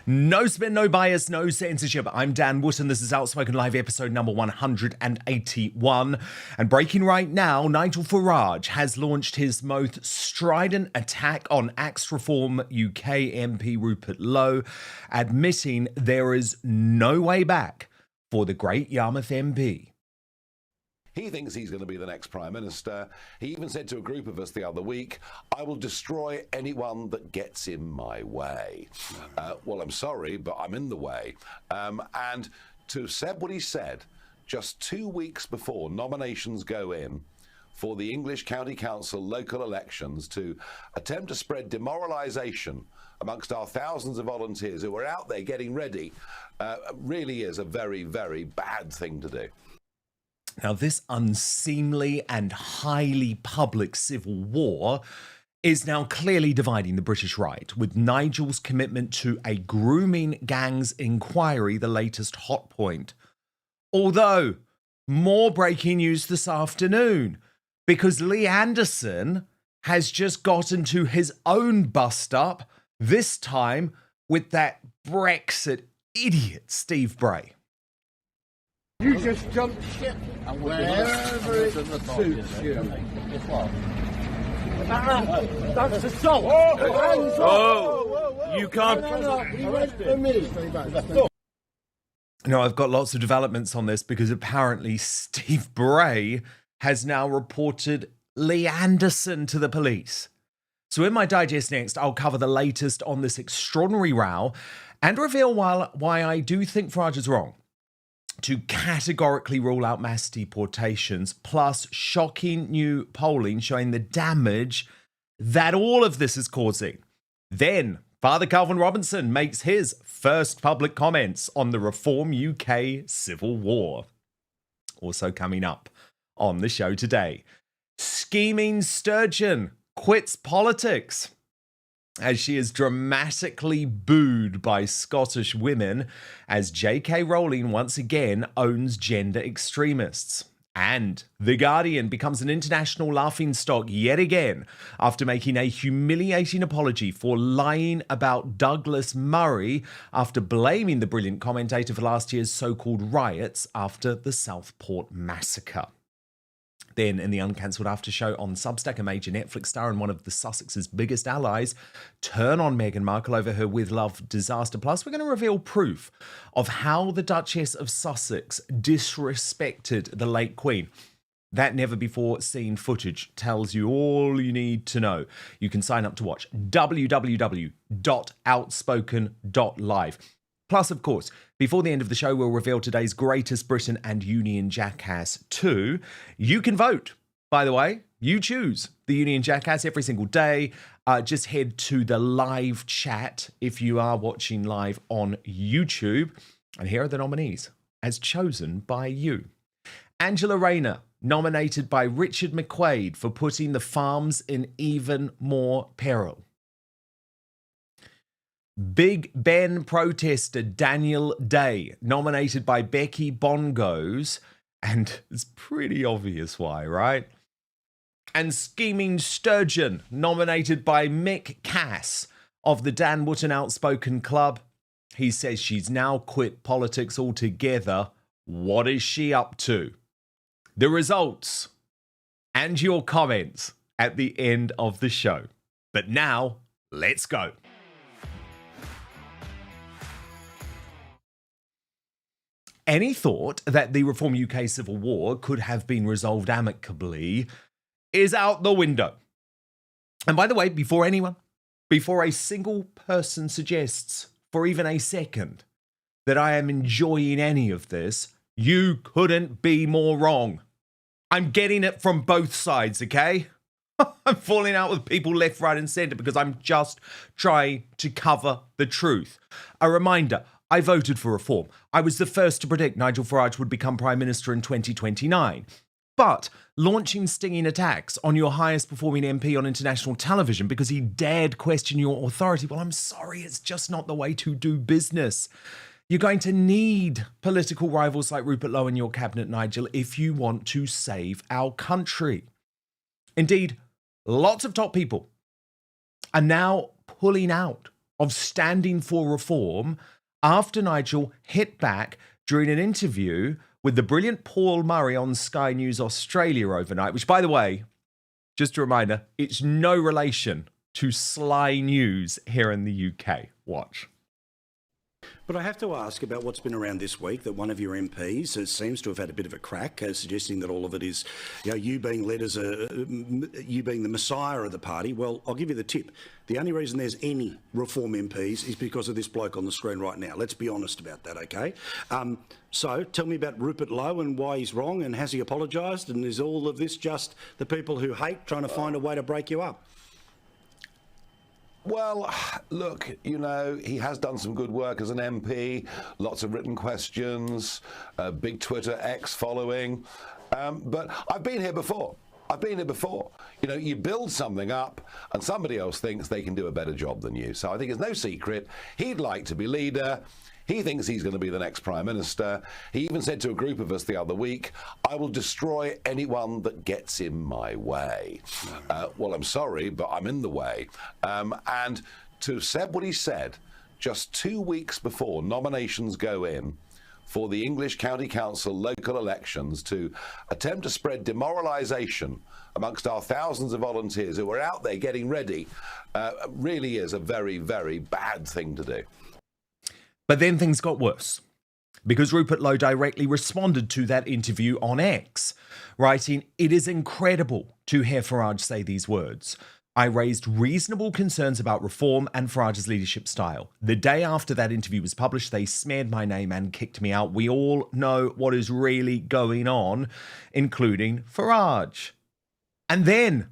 No spin, no bias, no censorship. I'm Dan Wootton. This is Outspoken Live episode number 181. And breaking right now, Nigel Farage has launched his most strident attack on Axe Reform UK MP Rupert Lowe, admitting there is no way back for the Great Yarmouth MP. He thinks he's going to be the next Prime Minister. He even said to a group of us the other week, I will destroy anyone that gets in my way. Well, I'm sorry, but I'm in the way. And to have said what he said just 2 weeks before nominations go in for the English County Council local elections to attempt to spread demoralisation amongst our thousands of volunteers who are out there getting ready really is a very, very bad thing to do. Now, this unseemly and highly public civil war is now clearly dividing the British right, with Nigel's commitment to a grooming gangs inquiry the latest hot point. Although, more breaking news this afternoon, because Lee Anderson has just gotten to his own bust-up, this time with that Brexit idiot Steve Bray. You just jump ship wherever it suits you. That's assault. You can't. Now, I've got lots of developments on this because apparently Steve Bray has now reported Lee Anderson to the police. So in my digest next, I'll cover the latest on this extraordinary row and reveal why I do think Farage is wrong to categorically rule out mass deportations, plus shocking new polling showing the damage that all of this is causing. Then, Father Calvin Robinson makes his first public comments on the Reform UK civil war. Also coming up on the show today, scheming Sturgeon quits politics as she is dramatically booed by Scottish women as JK Rowling once again owns gender extremists. And The Guardian becomes an international laughingstock yet again after making a humiliating apology for lying about Douglas Murray after blaming the brilliant commentator for last year's so-called riots after the Southport Massacre. Then, in the uncancelled after show on Substack, a major Netflix star and one of the Sussex's biggest allies turn on Meghan Markle over her with love disaster. Plus, we're going to reveal proof of how the Duchess of Sussex disrespected the late Queen. That never-before-seen footage tells you all you need to know. You can sign up to watch www.outspoken.live. Plus, of course, before the end of the show, we'll reveal today's Greatest Britain and Union Jackass 2. You can vote, by the way. You choose the Union Jackass every single day. Just head to the live chat if you are watching live on YouTube. And here are the nominees, as chosen by you. Angela Rayner, nominated by Richard McQuaid for putting the farms in even more peril. Big Ben protester Daniel Day, nominated by Becky Bongos, and it's pretty obvious why, right? And scheming Sturgeon, nominated by Mick Cass of the Dan Wootton Outspoken Club. He says she's now quit politics altogether. What is she up to? The results and your comments at the end of the show. But now, let's go. Any thought that the Reform UK civil war could have been resolved amicably is out the window. And by the way, before a single person suggests for even a second that I am enjoying any of this, you couldn't be more wrong. I'm getting it from both sides, okay? I'm falling out with people left, right, and centre because I'm just trying to cover the truth. A reminder, I voted for reform. I was the first to predict Nigel Farage would become Prime Minister in 2029. But launching stinging attacks on your highest performing MP on international television because he dared question your authority, well, I'm sorry, it's just not the way to do business. You're going to need political rivals like Rupert Lowe in your cabinet, Nigel, if you want to save our country. Indeed, lots of top people are now pulling out of standing for reform after Nigel hit back during an interview with the brilliant Paul Murray on Sky News Australia overnight, which, by the way, just a reminder, it's no relation to Sly News here in the UK. Watch. But I have to ask about what's been around this week, that one of your MPs seems to have had a bit of a crack, suggesting that all of it is, you being led as you being the messiah of the party. Well, I'll give you the tip. The only reason there's any Reform MPs is because of this bloke on the screen right now. Let's be honest about that, okay? So tell me about Rupert Lowe and why he's wrong, and has he apologised? And is all of this just the people who hate trying to find a way to break you up? Well, look, he has done some good work as an MP, lots of written questions, a big Twitter X following. But I've been here before. You build something up and somebody else thinks they can do a better job than you. So I think it's no secret he'd like to be leader. He thinks he's going to be the next Prime Minister. He even said to a group of us the other week, I will destroy anyone that gets in my way. Well, I'm sorry, but I'm in the way. And to have said what he said just 2 weeks before nominations go in for the English County Council local elections, to attempt to spread demoralisation amongst our thousands of volunteers who are out there getting ready, really is a very, very bad thing to do. But then things got worse, because Rupert Lowe directly responded to that interview on X, writing, "It is incredible to hear Farage say these words. I raised reasonable concerns about reform and Farage's leadership style. The day after that interview was published, they smeared my name and kicked me out. We all know what is really going on, including Farage." And then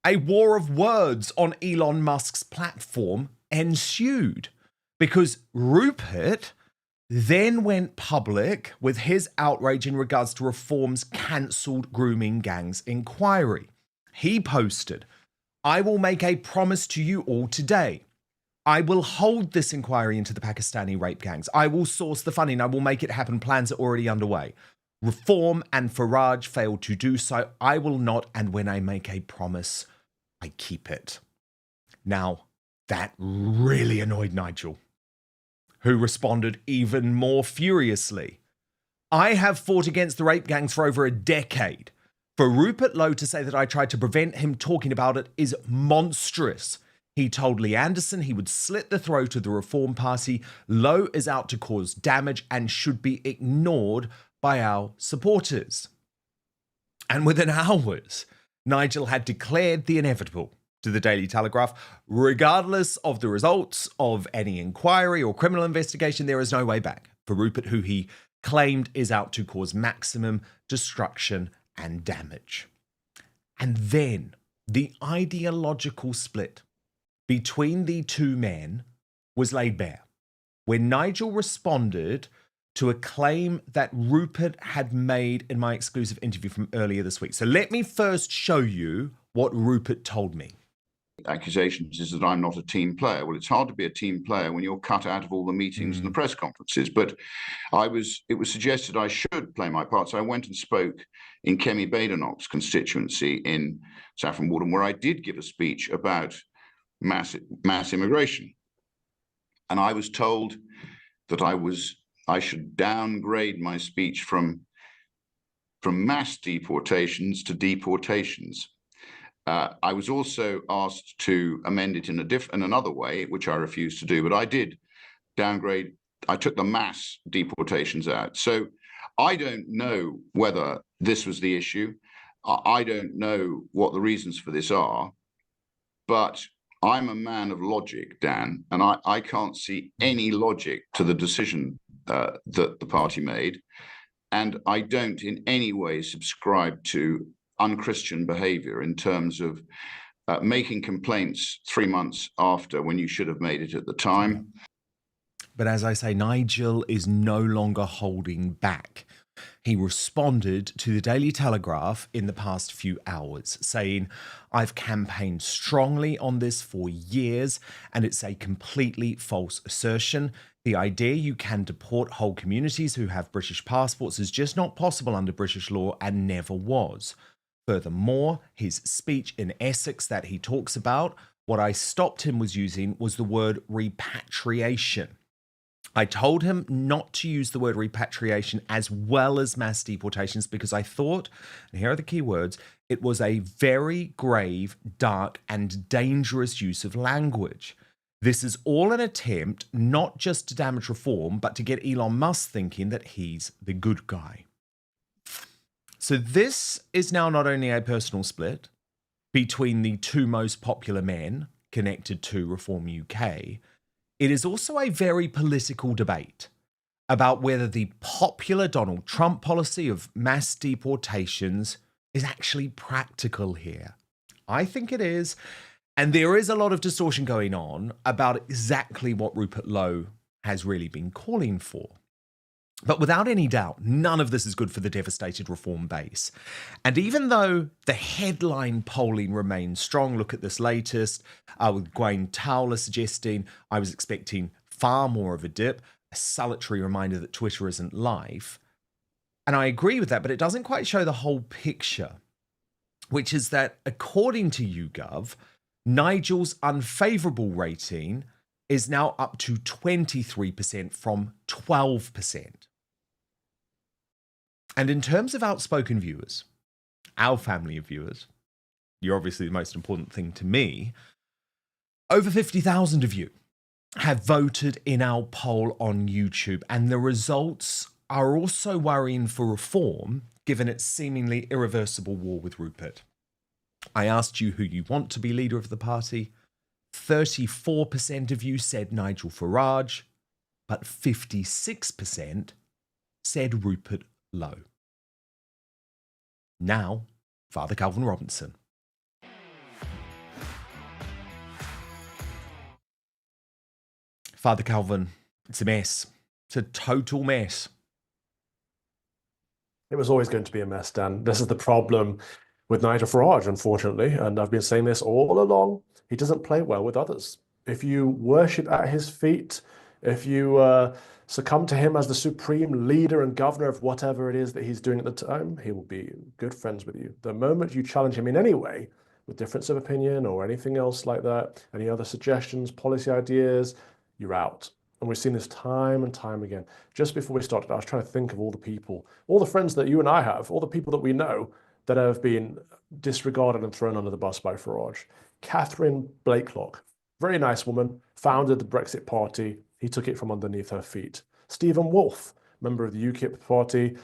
a war of words on Elon Musk's platform ensued, because Rupert then went public with his outrage in regards to Reform's cancelled grooming gangs inquiry. He posted, "I will make a promise to you all today. I will hold this inquiry into the Pakistani rape gangs. I will source the funding. I will make it happen. Plans are already underway. Reform and Farage failed to do so. I will not, and when I make a promise, I keep it." Now, that really annoyed Nigel, who responded even more furiously. "I have fought against the rape gangs for over a decade. For Rupert Lowe to say that I tried to prevent him talking about it is monstrous. He told Lee Anderson he would slit the throat of the Reform Party. Lowe is out to cause damage and should be ignored by our supporters." And within hours, Nigel had declared the inevitable to the Daily Telegraph. Regardless of the results of any inquiry or criminal investigation, there is no way back for Rupert, who he claimed is out to cause maximum destruction and damage. And then the ideological split between the two men was laid bare when Nigel responded to a claim that Rupert had made in my exclusive interview from earlier this week. So let me first show you what Rupert told me. Accusations is that I'm not a team player. Well, it's hard to be a team player when you're cut out of all the meetings and the press conferences. But it was suggested I should play my part. So I went and spoke in Kemi Badenoch's constituency in Saffron Walden, where I did give a speech about mass immigration. And I was told that I should downgrade my speech from mass deportations to deportations. I was also asked to amend it in another way, which I refused to do, but I did downgrade. I took the mass deportations out. So I don't know whether this was the issue. I don't know what the reasons for this are, but I'm a man of logic, Dan, and I can't see any logic to the decision that the party made. And I don't in any way subscribe to unchristian behavior in terms of making complaints 3 months after when you should have made it at the time. But as I say, Nigel is no longer holding back. He responded to the Daily Telegraph in the past few hours, saying, "I've campaigned strongly on this for years, and it's a completely false assertion. The idea you can deport whole communities who have British passports is just not possible under British law and never was." Furthermore, his speech in Essex that he talks about What I stopped him was using was the word repatriation. I told him not to use the word repatriation as well as mass deportations because I thought, and here are the key words, it was a very grave, dark, and dangerous use of language. This is all an attempt not just to damage reform, but to get Elon Musk thinking that he's the good guy. So this is now not only a personal split between the two most popular men connected to Reform UK, it is also a very political debate about whether the popular Donald Trump policy of mass deportations is actually practical here. I think it is. And there is a lot of distortion going on about exactly what Rupert Lowe has really been calling for. But without any doubt, none of this is good for the devastated reform base. And even though the headline polling remains strong, look at this latest, with Gwen Towler suggesting I was expecting far more of a dip, a salutary reminder that Twitter isn't live. And I agree with that, but it doesn't quite show the whole picture, which is that according to YouGov, Nigel's unfavourable rating is now up to 23% from 12%. And in terms of Outspoken viewers, our family of viewers, you're obviously the most important thing to me, over 50,000 of you have voted in our poll on YouTube, and the results are also worrying for reform, given its seemingly irreversible war with Rupert. I asked you who you want to be leader of the party. 34% of you said Nigel Farage, but 56% said Rupert Lowe. Now, Father Calvin Robinson. Father Calvin, it's a mess. It's a total mess. It was always going to be a mess, Dan. This is the problem with Nigel Farage, unfortunately, and I've been saying this all along. He doesn't play well with others. If you worship at his feet, if you succumb to him as the supreme leader and governor of whatever it is that he's doing at the time, he will be good friends with you. The moment you challenge him in any way, with difference of opinion or anything else like that, any other suggestions, policy ideas, you're out. And we've seen this time and time again. Just before we started, I was trying to think of all the people, all the friends that you and I have, all the people that we know that have been disregarded and thrown under the bus by Farage. Catherine Blakelock, very nice woman, founded the Brexit Party. He took it from underneath her feet. Stephen Wolfe, member of the UKIP party,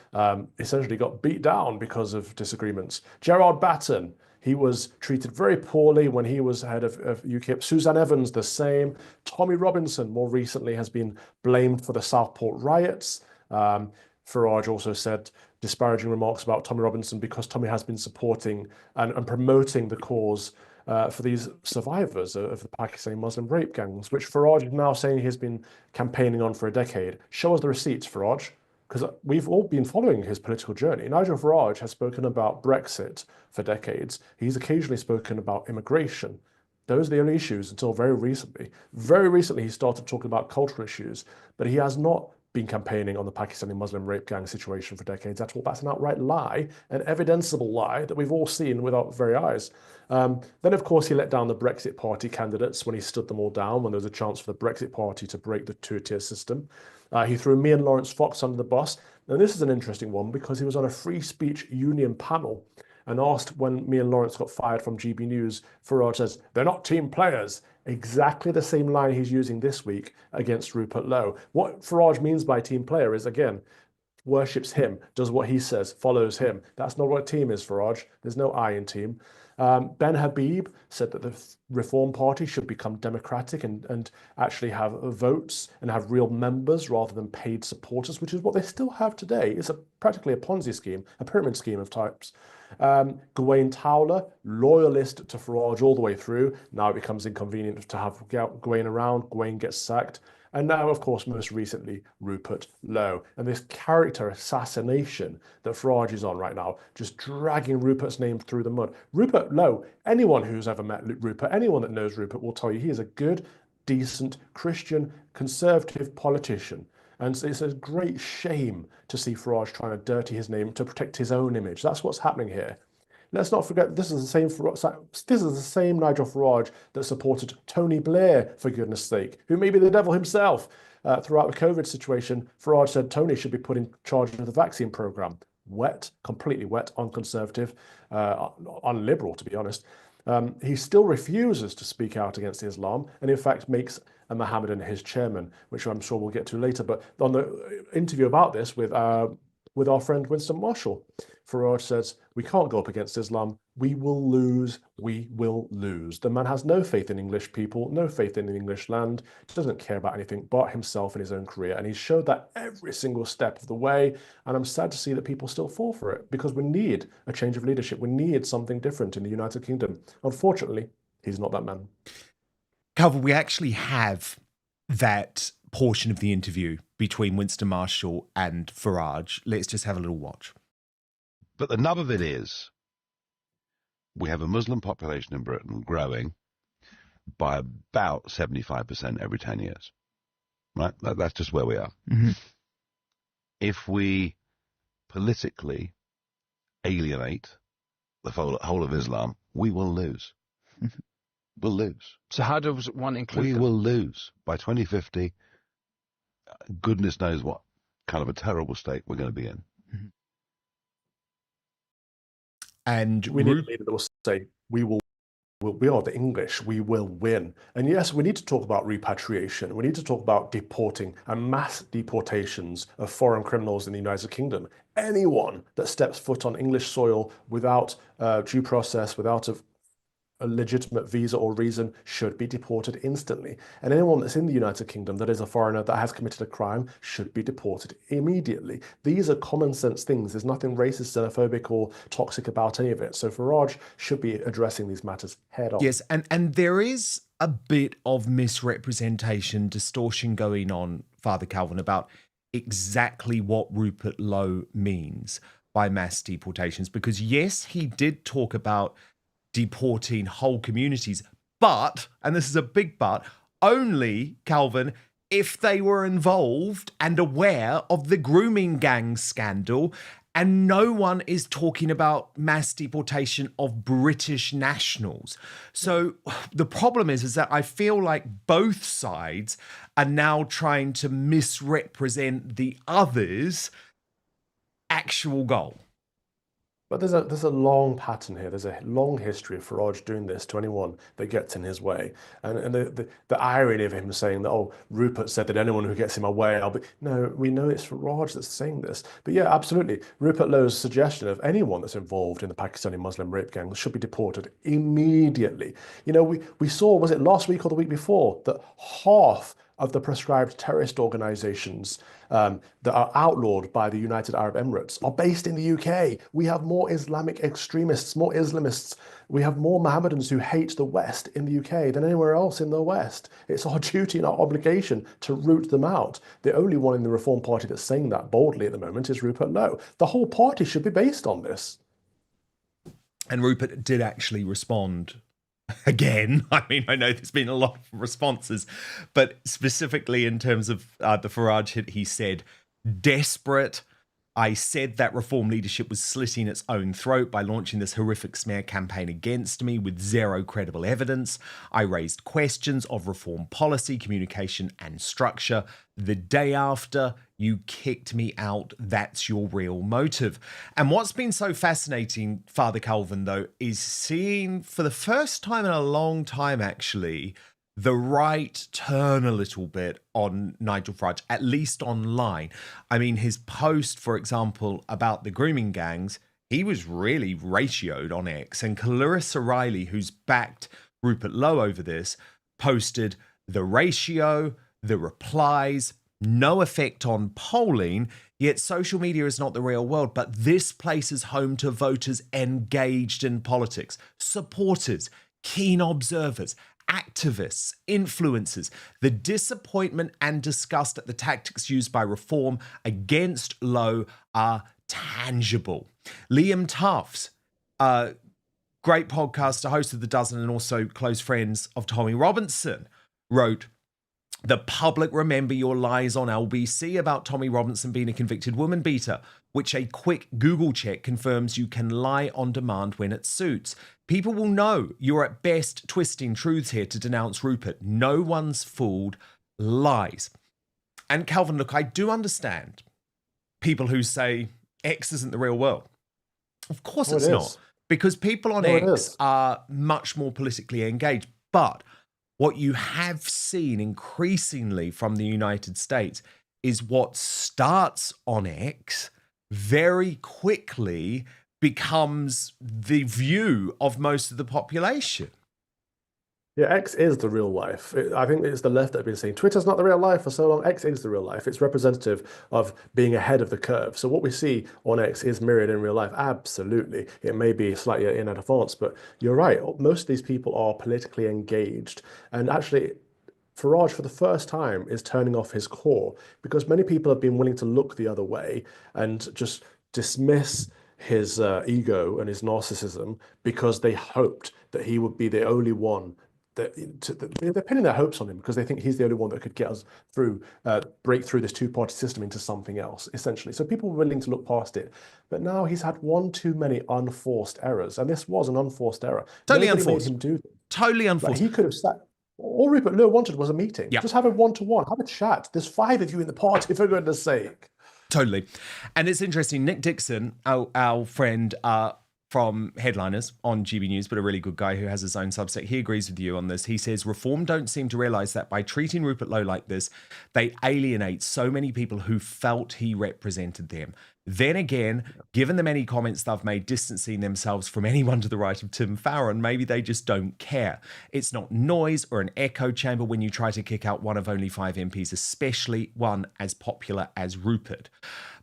essentially got beat down because of disagreements. Gerard Batten, he was treated very poorly when he was head of UKIP. Suzanne Evans, the same. Tommy Robinson, more recently, has been blamed for the Southport riots. Farage also said disparaging remarks about Tommy Robinson because Tommy has been supporting and promoting the cause for these survivors of the Pakistani Muslim rape gangs, which Farage is now saying he's been campaigning on for a decade. Show us the receipts, Farage, because we've all been following his political journey. Nigel Farage has spoken about Brexit for decades. He's occasionally spoken about immigration. Those are the only issues until very recently. Very recently, he started talking about cultural issues, but he has not been campaigning on the Pakistani Muslim rape gang situation for decades at all. That's an outright lie, an evidenceable lie that we've all seen with our very eyes. Then, of course, he let down the Brexit Party candidates when he stood them all down, when there was a chance for the Brexit Party to break the two-tier system. He threw me and Lawrence Fox under the bus. And this is an interesting one because he was on a free speech union panel and asked when me and Lawrence got fired from GB News, Farage says, they're not team players. Exactly the same line he's using this week against Rupert Lowe. What Farage means by team player is, again, worships him, does what he says, follows him. That's not what a team is, Farage. There's no I in team. Ben Habib said that the Reform Party should become democratic and actually have votes and have real members rather than paid supporters, which is what they still have today. It's practically a Ponzi scheme, a pyramid scheme of types. Gawain Towler, loyalist to Farage all the way through. Now it becomes inconvenient to have Gawain around. Gawain gets sacked. And now, of course, most recently, Rupert Lowe. And this character assassination that Farage is on right now, just dragging Rupert's name through the mud. Rupert Lowe, anyone who's ever met Rupert, anyone that knows Rupert will tell you he is a good, decent, Christian, conservative politician. And it's a great shame to see Farage trying to dirty his name to protect his own image. That's what's happening here. Let's not forget this is the same Nigel Farage that supported Tony Blair, for goodness sake, who may be the devil himself. Throughout the COVID situation, Farage said Tony should be put in charge of the vaccine program. Wet, completely wet, unconservative, unliberal, to be honest. He still refuses to speak out against Islam, and in fact makes a Mohammedan his chairman, which I'm sure we'll get to later. But on the interview about this with our friend Winston Marshall, Farage says, we can't go up against Islam. We will lose. We will lose. The man has no faith in English people, no faith in the English land, doesn't care about anything but himself and his own career. And he showed that every single step of the way. And I'm sad to see that people still fall for it, because we need a change of leadership. We need something different in the United Kingdom. Unfortunately, he's not that man. Calvin, we actually have that portion of the interview between Winston Marshall and Farage. Let's just have a little watch. But the nub of it is, we have a Muslim population in Britain growing by about 75% every 10 years. Right? That's just where we are. Mm-hmm. If we politically alienate the whole of Islam, we will lose. We'll lose. So how does one include We them? will lose. By 2050, goodness knows what kind of a terrible state we're going to be in. And We need a leader that will say, we are the English, we will win. And yes, we need to talk about repatriation. We need to talk about deporting and mass deportations of foreign criminals in the United Kingdom. Anyone that steps foot on English soil without due process, without a legitimate visa or reason, should be deported instantly. And anyone that's in the United Kingdom that is a foreigner that has committed a crime should be deported immediately. These are common sense things. There's nothing racist, xenophobic, or toxic about any of it. So Farage should be addressing these matters head on. yes, and there is a bit of misrepresentation, distortion going on, Father Calvin, about exactly what Rupert Lowe means by mass deportations. Because yes, he did talk about deporting whole communities, but, and this is a big but, only, Calvin, if they were involved and aware of the grooming gang scandal. And no one is talking about mass deportation of British nationals. So the problem is that I feel like both sides are now trying to misrepresent the other's actual goal. But there's a long pattern here. There's a long history of Farage doing this to anyone that gets in his way. And the irony of him saying that, oh, Rupert said that anyone who gets in my way, no, we know it's Farage that's saying this. But yeah, absolutely. Rupert Lowe's suggestion of anyone that's involved in the Pakistani Muslim rape gang should be deported immediately. You know, we saw, was it last week or the week before, that half of the proscribed terrorist organizations that are outlawed by the United Arab Emirates are based in the UK. We have more Islamic extremists, more Islamists. We have more Mohammedans who hate the West in the UK than anywhere else in the West. It's our duty and our obligation to root them out. The only one in the Reform Party that's saying that boldly at the moment is Rupert Lowe. The whole party should be based on this. And Rupert did actually respond again. I mean, I know there's been a lot of responses, but specifically in terms of the Farage hit, he said, desperate. I said that Reform leadership was slitting its own throat by launching this horrific smear campaign against me with zero credible evidence. I raised questions of Reform policy, communication, and structure. The day after, you kicked me out. That's your real motive. And what's been so fascinating, Father Calvin, though, is seeing for the first time in a long time, actually, the right turn a little bit on Nigel Farage, at least online. I mean, his post, for example, about the grooming gangs, he was really ratioed on X. And Clarissa Riley, who's backed Rupert Lowe over this, posted the ratio, the replies, no effect on polling, yet social media is not the real world. But this place is home to voters engaged in politics, supporters, keen observers, activists, influencers. The disappointment and disgust at the tactics used by Reform against Lowe are tangible. Liam Tufts, great podcaster, host of The Dozen and also close friends of Tommy Robinson, wrote, The public remember your lies on LBC about Tommy Robinson being a convicted woman beater, which a quick Google check confirms you can lie on demand when it suits. People will know you're at best twisting truths here to denounce Rupert. No one's fooled. Lies. And Calvin, look, I do understand people who say X isn't the real world. Of course it's not, because people on X are much more politically engaged. But what you have seen increasingly from the United States is what starts on X very quickly becomes the view of most of the population. Yeah, X is the real life. I think it's the left that have been saying Twitter's not the real life for so long. X is the real life. It's representative of being ahead of the curve. So what we see on X is mirrored in real life. Absolutely. It may be slightly in advance, but you're right. Most of these people are politically engaged. And actually, Farage, for the first time, is turning off his core, because many people have been willing to look the other way and just dismiss his ego and his narcissism because they hoped that he would be the only one. They're pinning their hopes on him because they think he's the only one that could get us through, break through this two-party system into something else, essentially. So people were willing to look past it. But now he's had one too many unforced errors. And this was an unforced error. Totally Nobody unforced. made him do them. Totally unforced. Like, he could have sat. All Rupert Lowe wanted was a meeting. Yeah. Just have a one-to-one, have a chat. There's 5 of you in the party, for goodness sake. Totally. And it's interesting. Nick Dixon, our friend from Headliners on GB News, but a really good guy who has his own Substack, he agrees with you on this. He says, Reform don't seem to realise that by treating Rupert Lowe like this, they alienate so many people who felt he represented them. Then again, given the many comments they've made distancing themselves from anyone to the right of Tim Farron, maybe they just don't care. It's not noise or an echo chamber when you try to kick out one of only 5 MPs, especially one as popular as Rupert.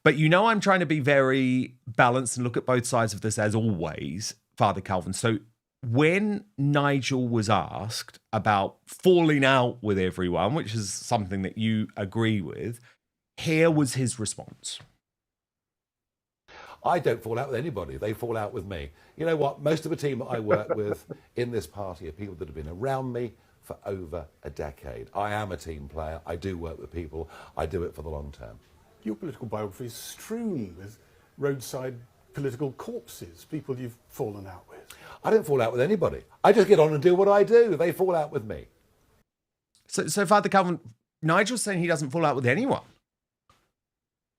But you know I'm trying to be very balanced and look at both sides of this as always, Father Calvin. So when Nigel was asked about falling out with everyone, which is something that you agree with, here was his response. I don't fall out with anybody. They fall out with me. You know what? Most of the team that I work with in this party are people that have been around me for over a decade. I am a team player. I do work with people. I do it for the long term. Your political biography is strewn with roadside political corpses, people you've fallen out with. I don't fall out with anybody. I just get on and do what I do. They fall out with me. So Father Calvin, Nigel's saying he doesn't fall out with anyone.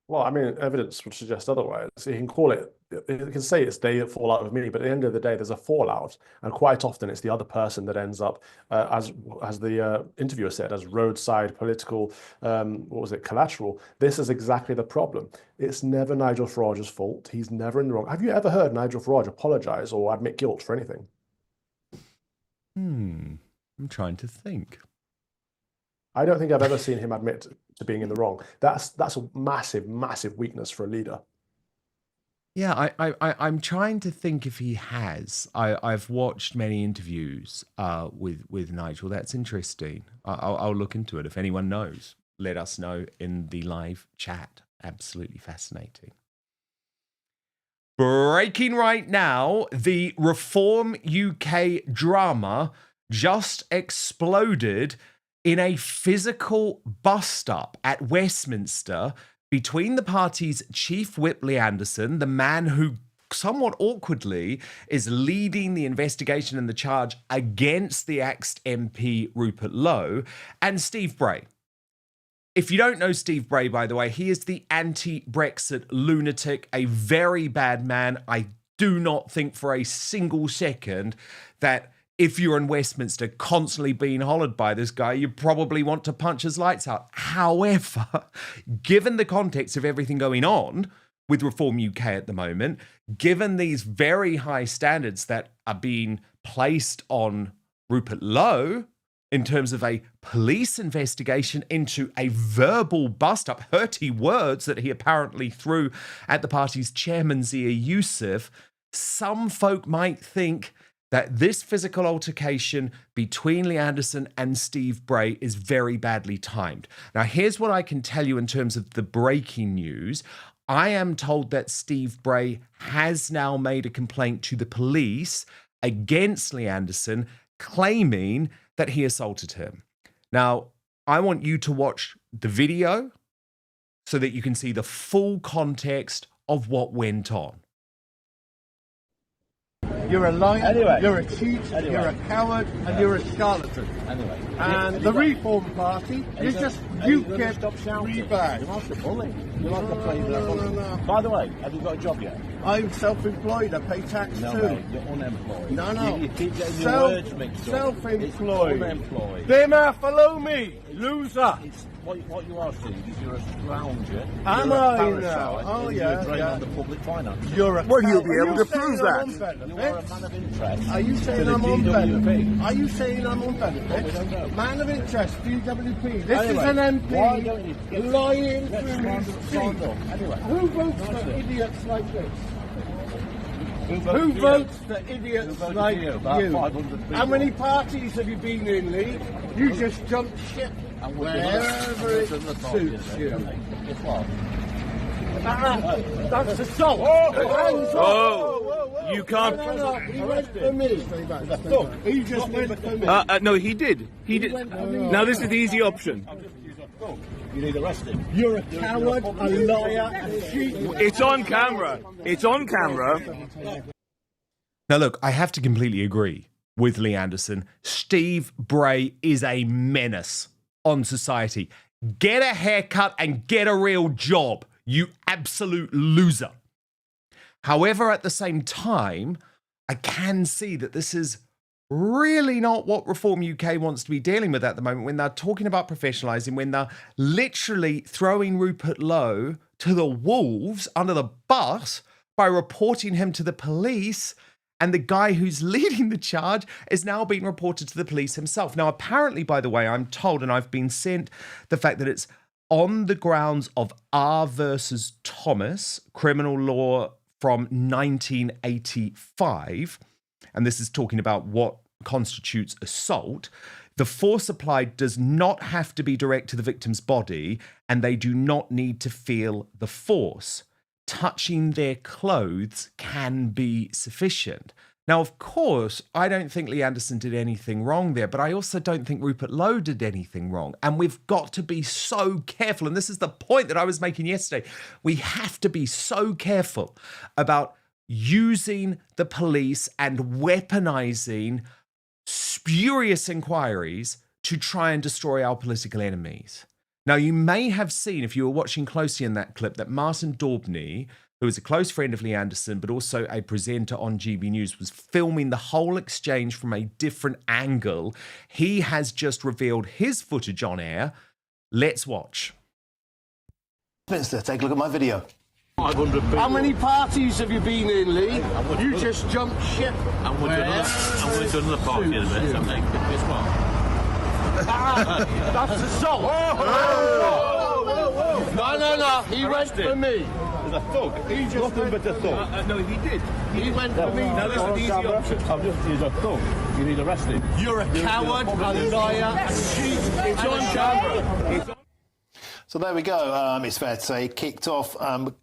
Well, I mean, evidence would suggest otherwise. You can call it, you can say it's they that fall out with me, but at the end of the day, there's a fallout. And quite often it's the other person that ends up, as the interviewer said, as roadside political, collateral. This is exactly the problem. It's never Nigel Farage's fault. He's never in the wrong. Have you ever heard Nigel Farage apologise or admit guilt for anything? I'm trying to think. I don't think I've ever seen him admit to being in the wrong. That's a massive, massive weakness for a leader. Yeah, I'm trying to think if he has. I've watched many interviews with Nigel. That's interesting. I'll look into it. If anyone knows, let us know in the live chat. Absolutely fascinating. Breaking right now, the Reform UK drama just exploded in a physical bust-up at Westminster between the party's chief whip, Lee Anderson, the man who somewhat awkwardly is leading the investigation and the charge against the axed MP Rupert Lowe, and Steve Bray. If you don't know Steve Bray, by the way, he is the anti-Brexit lunatic, a very bad man. I do not think for a single second that if you're in Westminster constantly being hollered by this guy, you probably want to punch his lights out. However, given the context of everything going on with Reform UK at the moment, given these very high standards that are being placed on Rupert Lowe in terms of a police investigation into a verbal bust-up, hurty words that he apparently threw at the party's chairman's ear, Yusuf, some folk might think that this physical altercation between Lee Anderson and Steve Bray is very badly timed. Now, here's what I can tell you in terms of the breaking news. I am told that Steve Bray has now made a complaint to the police against Lee Anderson, claiming that he assaulted him. Now, I want you to watch the video so that you can see the full context of what went on. You're a liar, Anyway. you're a cheat, Anyway. you're a coward, and you're a charlatan. Anyway. And the Reform Party, you just, you get stop shouting. rebadged. You're like a bully. You're like a bully. No. By the way, have you got a job yet? I'm self-employed, I pay tax No, too. mate, you're unemployed. No. You keep getting your words mixed up. Self-employed. It's unemployed. Them follow me, loser. It's, what you are seeing is you're a scrounger. Am you're I a parasite, now? Oh, and yeah, You're a drain yeah. on the public finance. You're a Well, you'll be coward. able Are to you prove saying that. I'm on You are a benefits? man of interest. Are you to saying the I'm on DWP. benefits? Are you saying I'm on We benefits? don't know. Man of interest, DWP. This Anyway, is an why don't you MP get- lying Let's through calm his calm teeth. down. Anyway. Who votes Nice for bit. idiots like this? Who Who for votes you? for idiots Who voted like for you? you? About 500 people. How many parties have you been in, Lee? You just jump ship And we're wherever it gonna talk, suits you. Guess what? That's assault. Hands up. You can't. No, he went for me. Look, he just went for me. No, he did. He did. Now this is the easy option. You need arrested. You're a coward, a liar, a cheat. It's on camera. It's on camera. Now, look, I have to completely agree with Lee Anderson. Steve Bray is a menace on society. Get a haircut and get a real job, you absolute loser. However, at the same time, I can see that this is really not what Reform UK wants to be dealing with at the moment when they're talking about professionalising, when they're literally throwing Rupert Lowe to the wolves under the bus by reporting him to the police. And the guy who's leading the charge is now being reported to the police himself. Now, apparently, by the way, I'm told, and I've been sent the fact that it's on the grounds of R versus Thomas, criminal law from 1985. And this is talking about what constitutes assault. The force applied does not have to be direct to the victim's body, and they do not need to feel the force. Touching their clothes can be sufficient. Now, of course, I don't think Lee Anderson did anything wrong there, but I also don't think Rupert Lowe did anything wrong. And we've got to be so careful. And this is the point that I was making yesterday. We have to be so careful about using the police and weaponizing spurious inquiries to try and destroy our political enemies. Now, you may have seen, if you were watching closely in that clip, that Martin Daubney, who is a close friend of Lee Anderson, but also a presenter on GB News, was filming the whole exchange from a different angle. He has just revealed his footage on air. Let's watch. Westminster, take a look at my video. 500 people. How many parties have you been in, Lee? You just jump ship. And we're doing another party in a bit, I think. Guess what? That's assault. No. He went for me. There's a thug. He just went but a thug. No, he did. He went for me. Now, this is the easy option. I've just used a thug. You need arrested. You're a coward, a liar, a cheat. It's on camera. So there we go. It's fair to say, kicked off.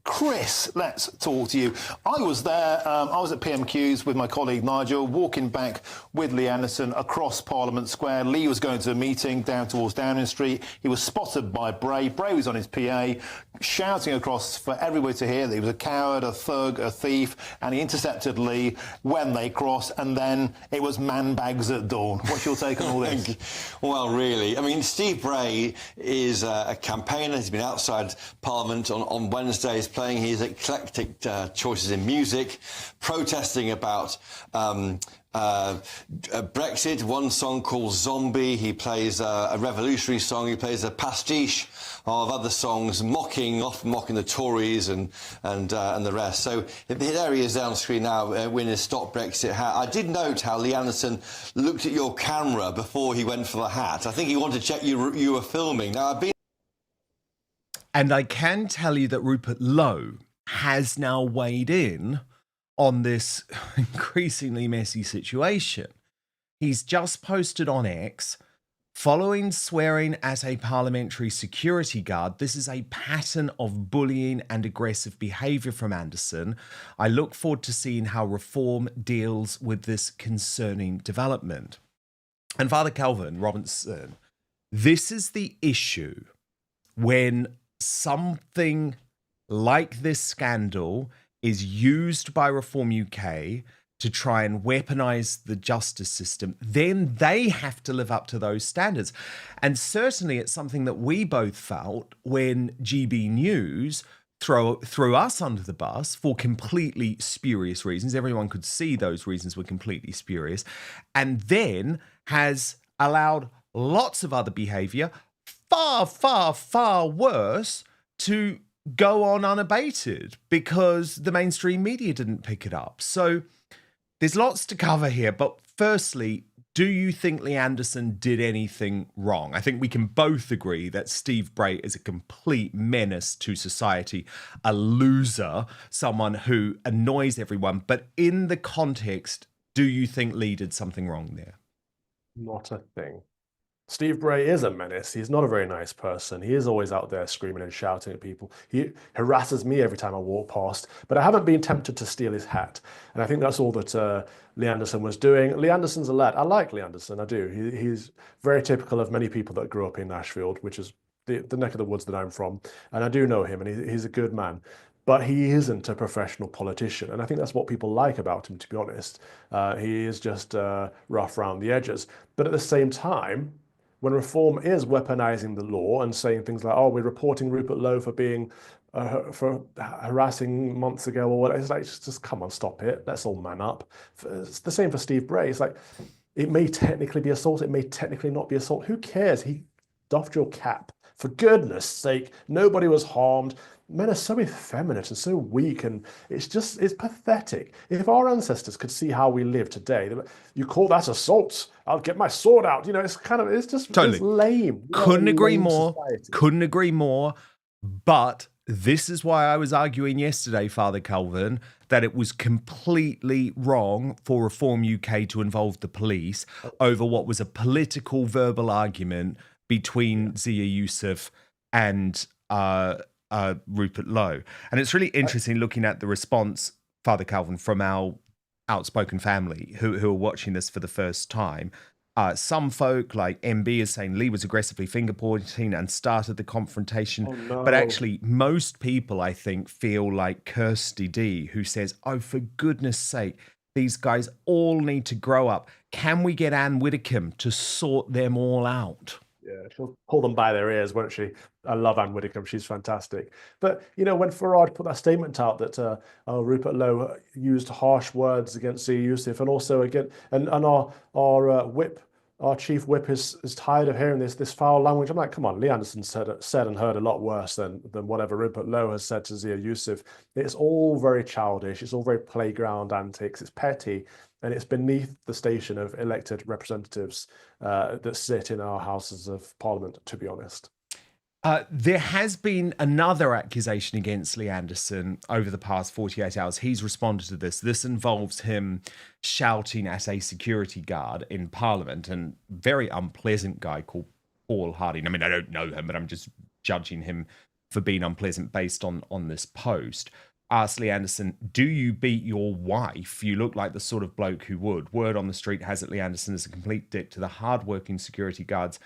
Chris, let's talk to you. I was there. I was at PMQs with my colleague Nigel, walking back with Lee Anderson across Parliament Square. Lee was going to a meeting down towards Downing Street. He was spotted by Bray. Bray was on his PA, shouting across for everybody to hear that he was a coward, a thug, a thief, and he intercepted Lee when they crossed, and then it was man bags at dawn. What's your take on all this? Well, really, I mean, Steve Bray is a campaigner. He's been outside Parliament on Wednesdays playing his eclectic choices in music, protesting about Brexit. One song called Zombie. He plays a revolutionary song. He plays a pastiche of other songs, often mocking the Tories and the rest. So there he is down the screen now, winning his Stop Brexit hat. I did note how Lee Anderson looked at your camera before he went for the hat. I think he wanted to check you were filming. Now, I've been. And I can tell you that Rupert Lowe has now weighed in on this increasingly messy situation. He's just posted on X, following swearing at a parliamentary security guard. This is a pattern of bullying and aggressive behaviour from Anderson. I look forward to seeing how Reform deals with this concerning development. And Father Calvin Robinson This is the issue when something like this scandal is used by Reform UK to try and weaponize the justice system, then they have to live up to those standards. And certainly it's something that we both felt when GB News threw us under the bus for completely spurious reasons. Everyone could see those reasons were completely spurious. And then has allowed lots of other behavior far, far, far worse to go on unabated because the mainstream media didn't pick it up. So there's lots to cover here, but firstly, do you think Lee Anderson did anything wrong? I think we can both agree that Steve Bray is a complete menace to society, a loser, someone who annoys everyone. But in the context, do you think Lee did something wrong there? Not a thing. Steve Bray is a menace. He's not a very nice person. He is always out there screaming and shouting at people. He harasses me every time I walk past, but I haven't been tempted to steal his hat. And I think that's all that Lee Anderson was doing. Lee Anderson's a lad. I like Lee Anderson, I do. He's very typical of many people that grew up in Nashfield, which is the neck of the woods that I'm from. And I do know him, and he's a good man. But he isn't a professional politician. And I think that's what people like about him, to be honest. He is just rough around the edges. But at the same time, when Reform is weaponizing the law and saying things like, "Oh, we're reporting Rupert Lowe for being for harassing months ago," or whatever, it's like, just come on, stop it. Let's all man up. It's the same for Steve Bray. It's like, it may technically be assault, it may technically not be assault. Who cares? He doffed your cap. For goodness sake, nobody was harmed. Men are so effeminate and so weak, and it's pathetic. If our ancestors could see how we live today, you call that assault? I'll get my sword out. You know, it's just totally. It's lame. Couldn't agree more. Couldn't agree more. But this is why I was arguing yesterday, Father Calvin, that it was completely wrong for Reform UK to involve the police over what was a political verbal argument between Zia Yusuf and Rupert Lowe. And it's really interesting looking at the response, Father Calvin, from our Outspoken family who are watching this for the first time. Some folk like MB is saying Lee was aggressively finger pointing and started the confrontation. Oh, no. But actually, most people, I think, feel like Kirsty D, who says, "Oh, for goodness sake, these guys all need to grow up. Can we get Anne Widdecombe to sort them all out?" Yeah, she'll pull them by their ears, won't she? I love Anne Widdecombe. She's fantastic. But, you know, when Farage put that statement out that Rupert Lowe used harsh words against Zia Yusuf, and also again, and our whip, our chief whip is tired of hearing this foul language. I'm like, come on, Lee Anderson said and heard a lot worse than whatever Rupert Lowe has said to Zia Yusuf. It's all very childish. It's all very playground antics. It's petty. And it's beneath the station of elected representatives that sit in our Houses of Parliament, to be honest. There has been another accusation against Lee Anderson over the past 48 hours. He's responded to this. This involves him shouting at a security guard in Parliament, and very unpleasant guy called Paul Harding. I mean, I don't know him, but I'm just judging him for being unpleasant based on this post. Asked Lee Anderson, "Do you beat your wife? You look like the sort of bloke who would." Word on the street has it Lee Anderson is a complete dick to the hard-working security guards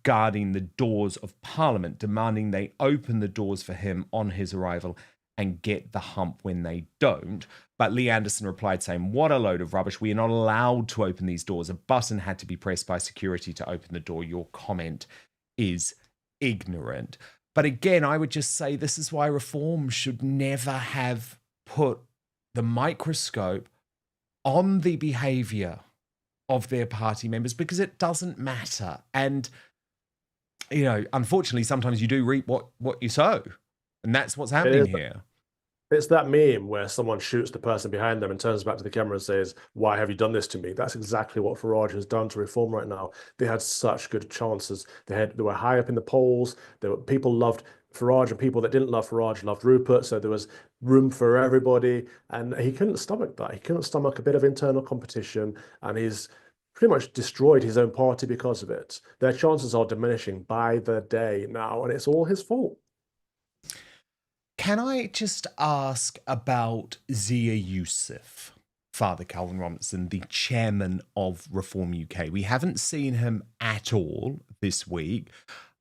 guarding the doors of Parliament, demanding they open the doors for him on his arrival and get the hump when they don't. But Lee Anderson replied saying, "What a load of rubbish. We are not allowed to open these doors. A button had to be pressed by security to open the door. Your comment is ignorant." But again, I would just say this is why Reform should never have put the microscope on the behaviour of their party members, because it doesn't matter. And, you know, unfortunately, sometimes you do reap what you sow. And that's what's happening here. It's that meme where someone shoots the person behind them and turns back to the camera and says, "Why have you done this to me?" That's exactly what Farage has done to Reform right now. They had such good chances. They were high up in the polls. People loved Farage, and people that didn't love Farage loved Rupert. So there was room for everybody. And he couldn't stomach that. He couldn't stomach a bit of internal competition. And he's pretty much destroyed his own party because of it. Their chances are diminishing by the day now, and it's all his fault. Can I just ask about Zia Yusuf, Father Calvin Robinson, the chairman of Reform UK? We haven't seen him at all this week.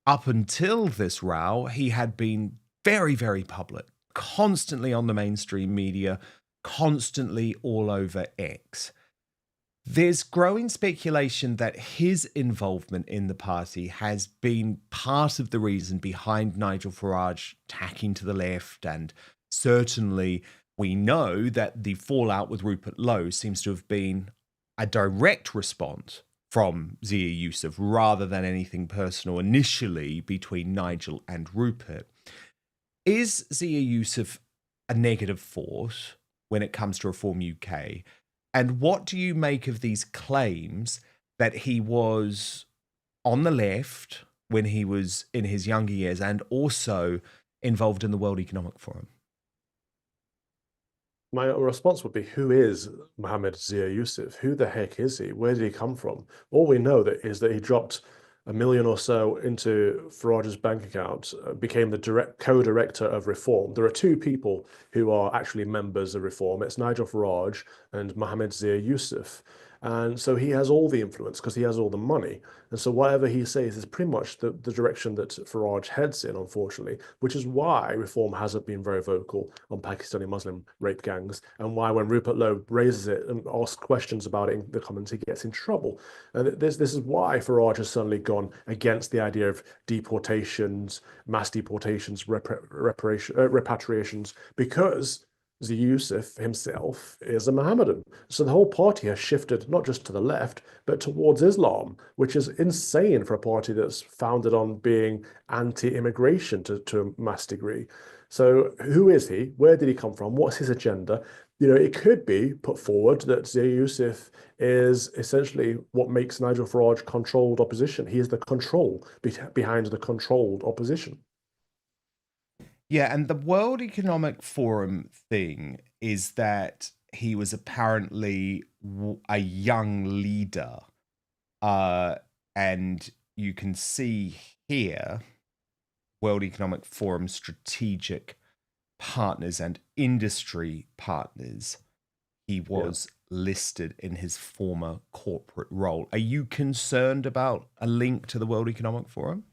Up until this row, he had been very, very public, constantly on the mainstream media, constantly all over X. There's growing speculation that his involvement in the party has been part of the reason behind Nigel Farage tacking to the left, and certainly we know that the fallout with Rupert Lowe seems to have been a direct response from Zia Yusuf rather than anything personal initially between Nigel and Rupert. Is Zia Yusuf a negative force when it comes to Reform UK? And what do you make of these claims that he was on the left when he was in his younger years and also involved in the World Economic Forum? My response would be, who is Mohammed Zia Yusuf? Who the heck is he? Where did he come from? All we know is that he dropped $1 million or so into Farage's bank account, became the co-director of Reform. There are two people who are actually members of Reform. It's Nigel Farage and Mohammed Zia Yusuf. And so he has all the influence because he has all the money. And so whatever he says is pretty much the direction that Farage heads in, unfortunately, which is why Reform hasn't been very vocal on Pakistani Muslim rape gangs, and why when Rupert Lowe raises it and asks questions about it in the comments, he gets in trouble. And this is why Farage has suddenly gone against the idea of deportations, mass deportations, repatriations, because Zia Yusuf himself is a Mohammedan. So the whole party has shifted not just to the left, but towards Islam, which is insane for a party that's founded on being anti-immigration to a mass degree. So who is he? Where did he come from? What's his agenda? You know, it could be put forward that Zia Yusuf is essentially what makes Nigel Farage controlled opposition. He is the control behind the controlled opposition. Yeah, and the World Economic Forum thing is that he was apparently a young leader. And you can see here, World Economic Forum strategic partners and industry partners. He was listed in his former corporate role. Are you concerned about a link to the World Economic Forum?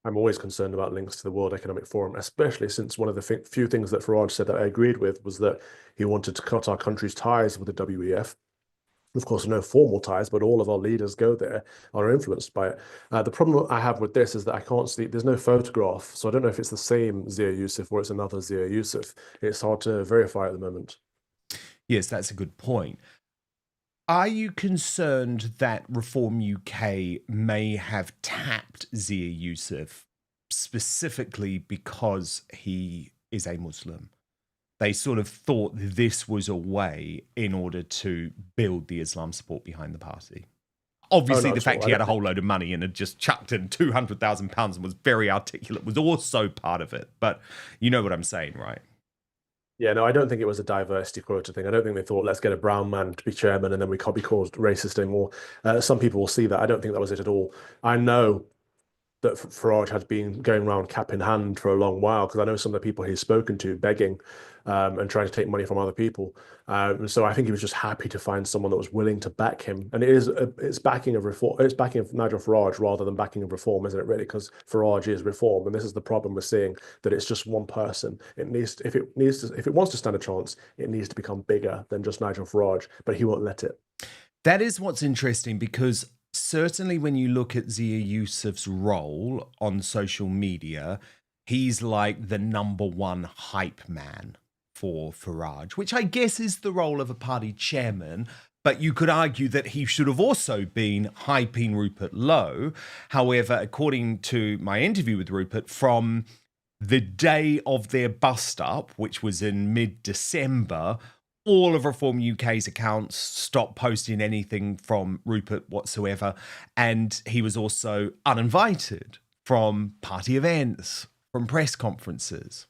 I'm always concerned about links to the World Economic Forum, especially since one of the few things that Farage said that I agreed with was that he wanted to cut our country's ties with the WEF. Of course, no formal ties, but all of our leaders go there, are influenced by it. The problem I have with this is that I can't see, there's no photograph, so I don't know if it's the same Zia Yusuf or it's another Zia Yusuf. It's hard to verify at the moment. Yes, that's a good point. Are you concerned that Reform UK may have tapped Zia Yusuf specifically because he is a Muslim? They sort of thought this was a way in order to build the Islam support behind the party. Obviously, the fact he had a whole load of money and had just chucked in £200,000 and was very articulate was also part of it. But you know what I'm saying, right? Yeah, no, I don't think it was a diversity quota thing. I don't think they thought, let's get a brown man to be chairman and then we can't be called racist anymore. Some people will see that. I don't think that was it at all. I know that Farage had been going around cap in hand for a long while, because I know some of the people he's spoken to begging and trying to take money from other people. So I think he was just happy to find someone that was willing to back him. And it's backing of Reform. It's backing of Nigel Farage rather than backing of Reform, isn't it? Really, because Farage is Reform, and this is the problem we're seeing, that it's just one person. If it wants to stand a chance, it needs to become bigger than just Nigel Farage. But he won't let it. That is what's interesting, because certainly when you look at Zia Yusuf's role on social media, he's like the number one hype man for Farage, which I guess is the role of a party chairman. But you could argue that he should have also been hyping Rupert Lowe. However, according to my interview with Rupert, from the day of their bust-up, which was in mid-December, all of Reform UK's accounts stopped posting anything from Rupert whatsoever. And he was also uninvited from party events, from press conferences.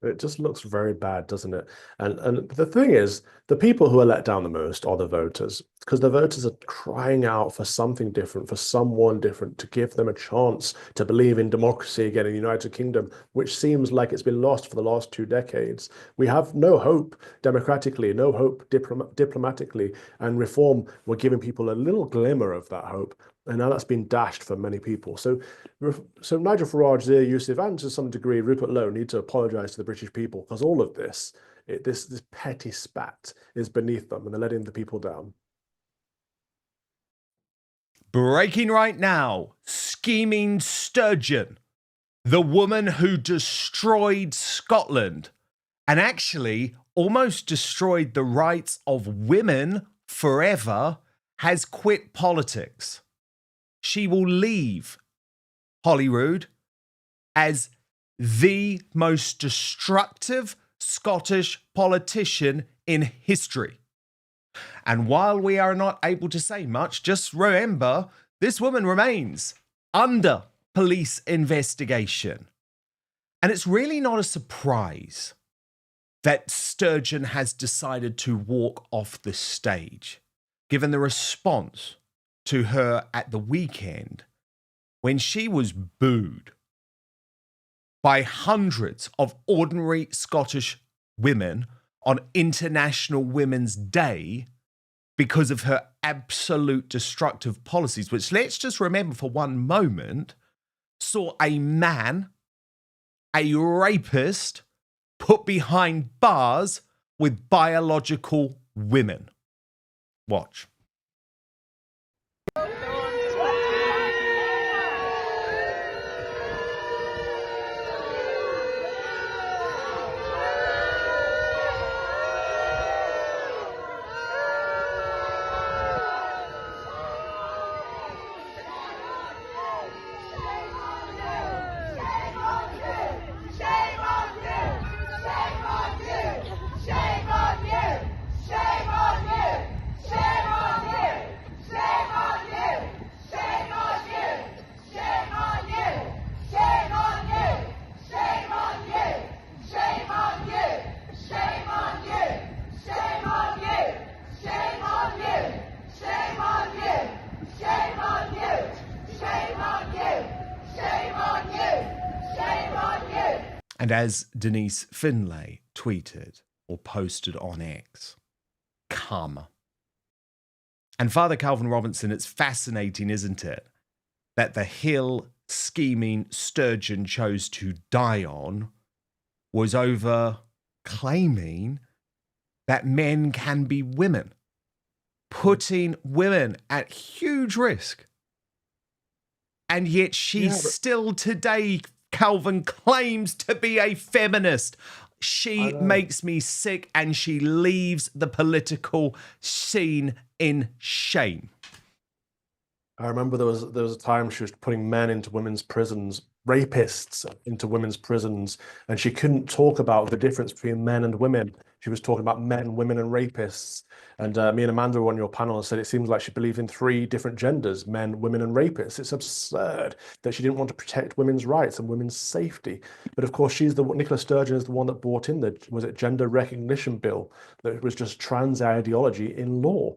It just looks very bad, doesn't it? And the thing is, the people who are let down the most are the voters. because the voters are crying out for something different, for someone different, to give them a chance to believe in democracy again in the United Kingdom, which seems like it's been lost for the last 2 decades. We have no hope democratically, no hope diplomatically, and reform, we're giving people a little glimmer of that hope. And now that's been dashed for many people. So Nigel Farage, Yusuf, and to some degree Rupert Lowe need to apologise to the British people, because all of this petty spat is beneath them, and they're letting the people down. Breaking right now, scheming Sturgeon, the woman who destroyed Scotland and actually almost destroyed the rights of women forever, has quit politics. She will leave Holyrood as the most destructive Scottish politician in history. And while we are not able to say much, just remember, this woman remains under police investigation. And it's really not a surprise that Sturgeon has decided to walk off the stage, given the response to her at the weekend when she was booed by hundreds of ordinary Scottish women on International Women's Day because of her absolute destructive policies, which, let's just remember for one moment, saw a man, a rapist, put behind bars with biological women. Watch. And as Denise Finlay tweeted or posted on X, come. And Father Calvin Robinson, it's fascinating, isn't it, that the hill scheming Sturgeon chose to die on was over claiming that men can be women, putting women at huge risk. And yet she still today, Calvin, claims to be a feminist. She makes me sick, and she leaves the political scene in shame. I remember there was a time she was putting men into women's prisons, rapists into women's prisons, and she couldn't talk about the difference between men and women. She was talking about men, women, and rapists. And me and Amanda were on your panel and said it seems like she believed in 3 different genders, men, women, and rapists. It's absurd that she didn't want to protect women's rights and women's safety. But of course, Nicola Sturgeon is the one that brought in the gender recognition bill that was just trans ideology in law.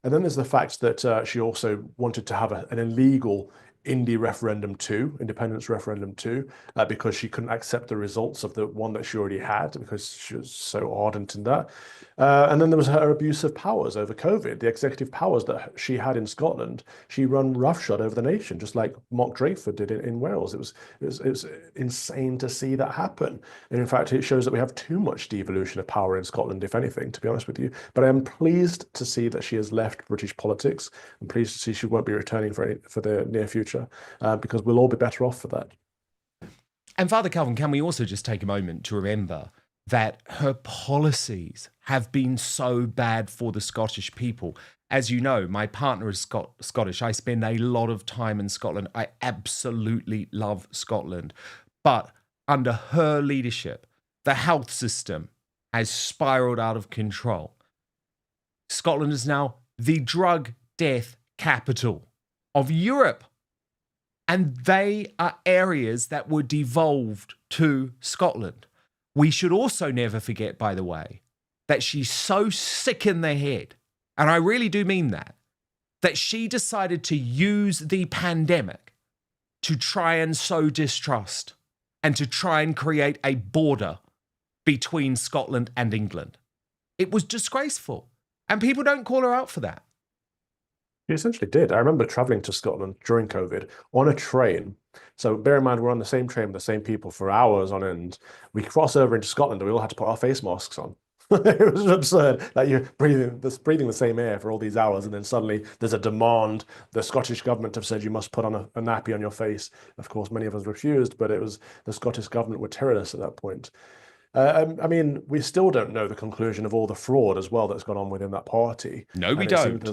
And then there's the fact that she also wanted to have an illegal independence referendum too, because she couldn't accept the results of the one that she already had because she was so ardent in that. And then there was her abuse of powers over COVID, the executive powers that she had in Scotland. She run roughshod over the nation, just like Mark Drakeford did in Wales. It was insane to see that happen. And in fact, it shows that we have too much devolution of power in Scotland, if anything, to be honest with you. But I am pleased to see that she has left British politics. I'm pleased to see she won't be returning for the near future, because we'll all be better off for that. And Father Calvin, can we also just take a moment to remember that her policies have been so bad for the Scottish people? As you know, my partner is Scottish. I spend a lot of time in Scotland. I absolutely love Scotland. But under her leadership, the health system has spiraled out of control. Scotland is now the drug death capital of Europe. And they are areas that were devolved to Scotland. We should also never forget, by the way, that she's so sick in the head and I really do mean that she decided to use the pandemic to try and sow distrust and to try and create a border between Scotland and England. It was disgraceful, and people don't call her out for that. She essentially did. I remember traveling to Scotland during COVID on a train. So bear in mind, we're on the same train with the same people for hours on end. We cross over into Scotland and we all had to put our face masks on. It was absurd that you're breathing the same air for all these hours, and then suddenly there's a demand. The Scottish government have said you must put on a nappy on your face. Of course, many of us refused, but it was the Scottish government were terrorists at that point. I mean, we still don't know the conclusion of all the fraud as well that's gone on within that party. No, we don't.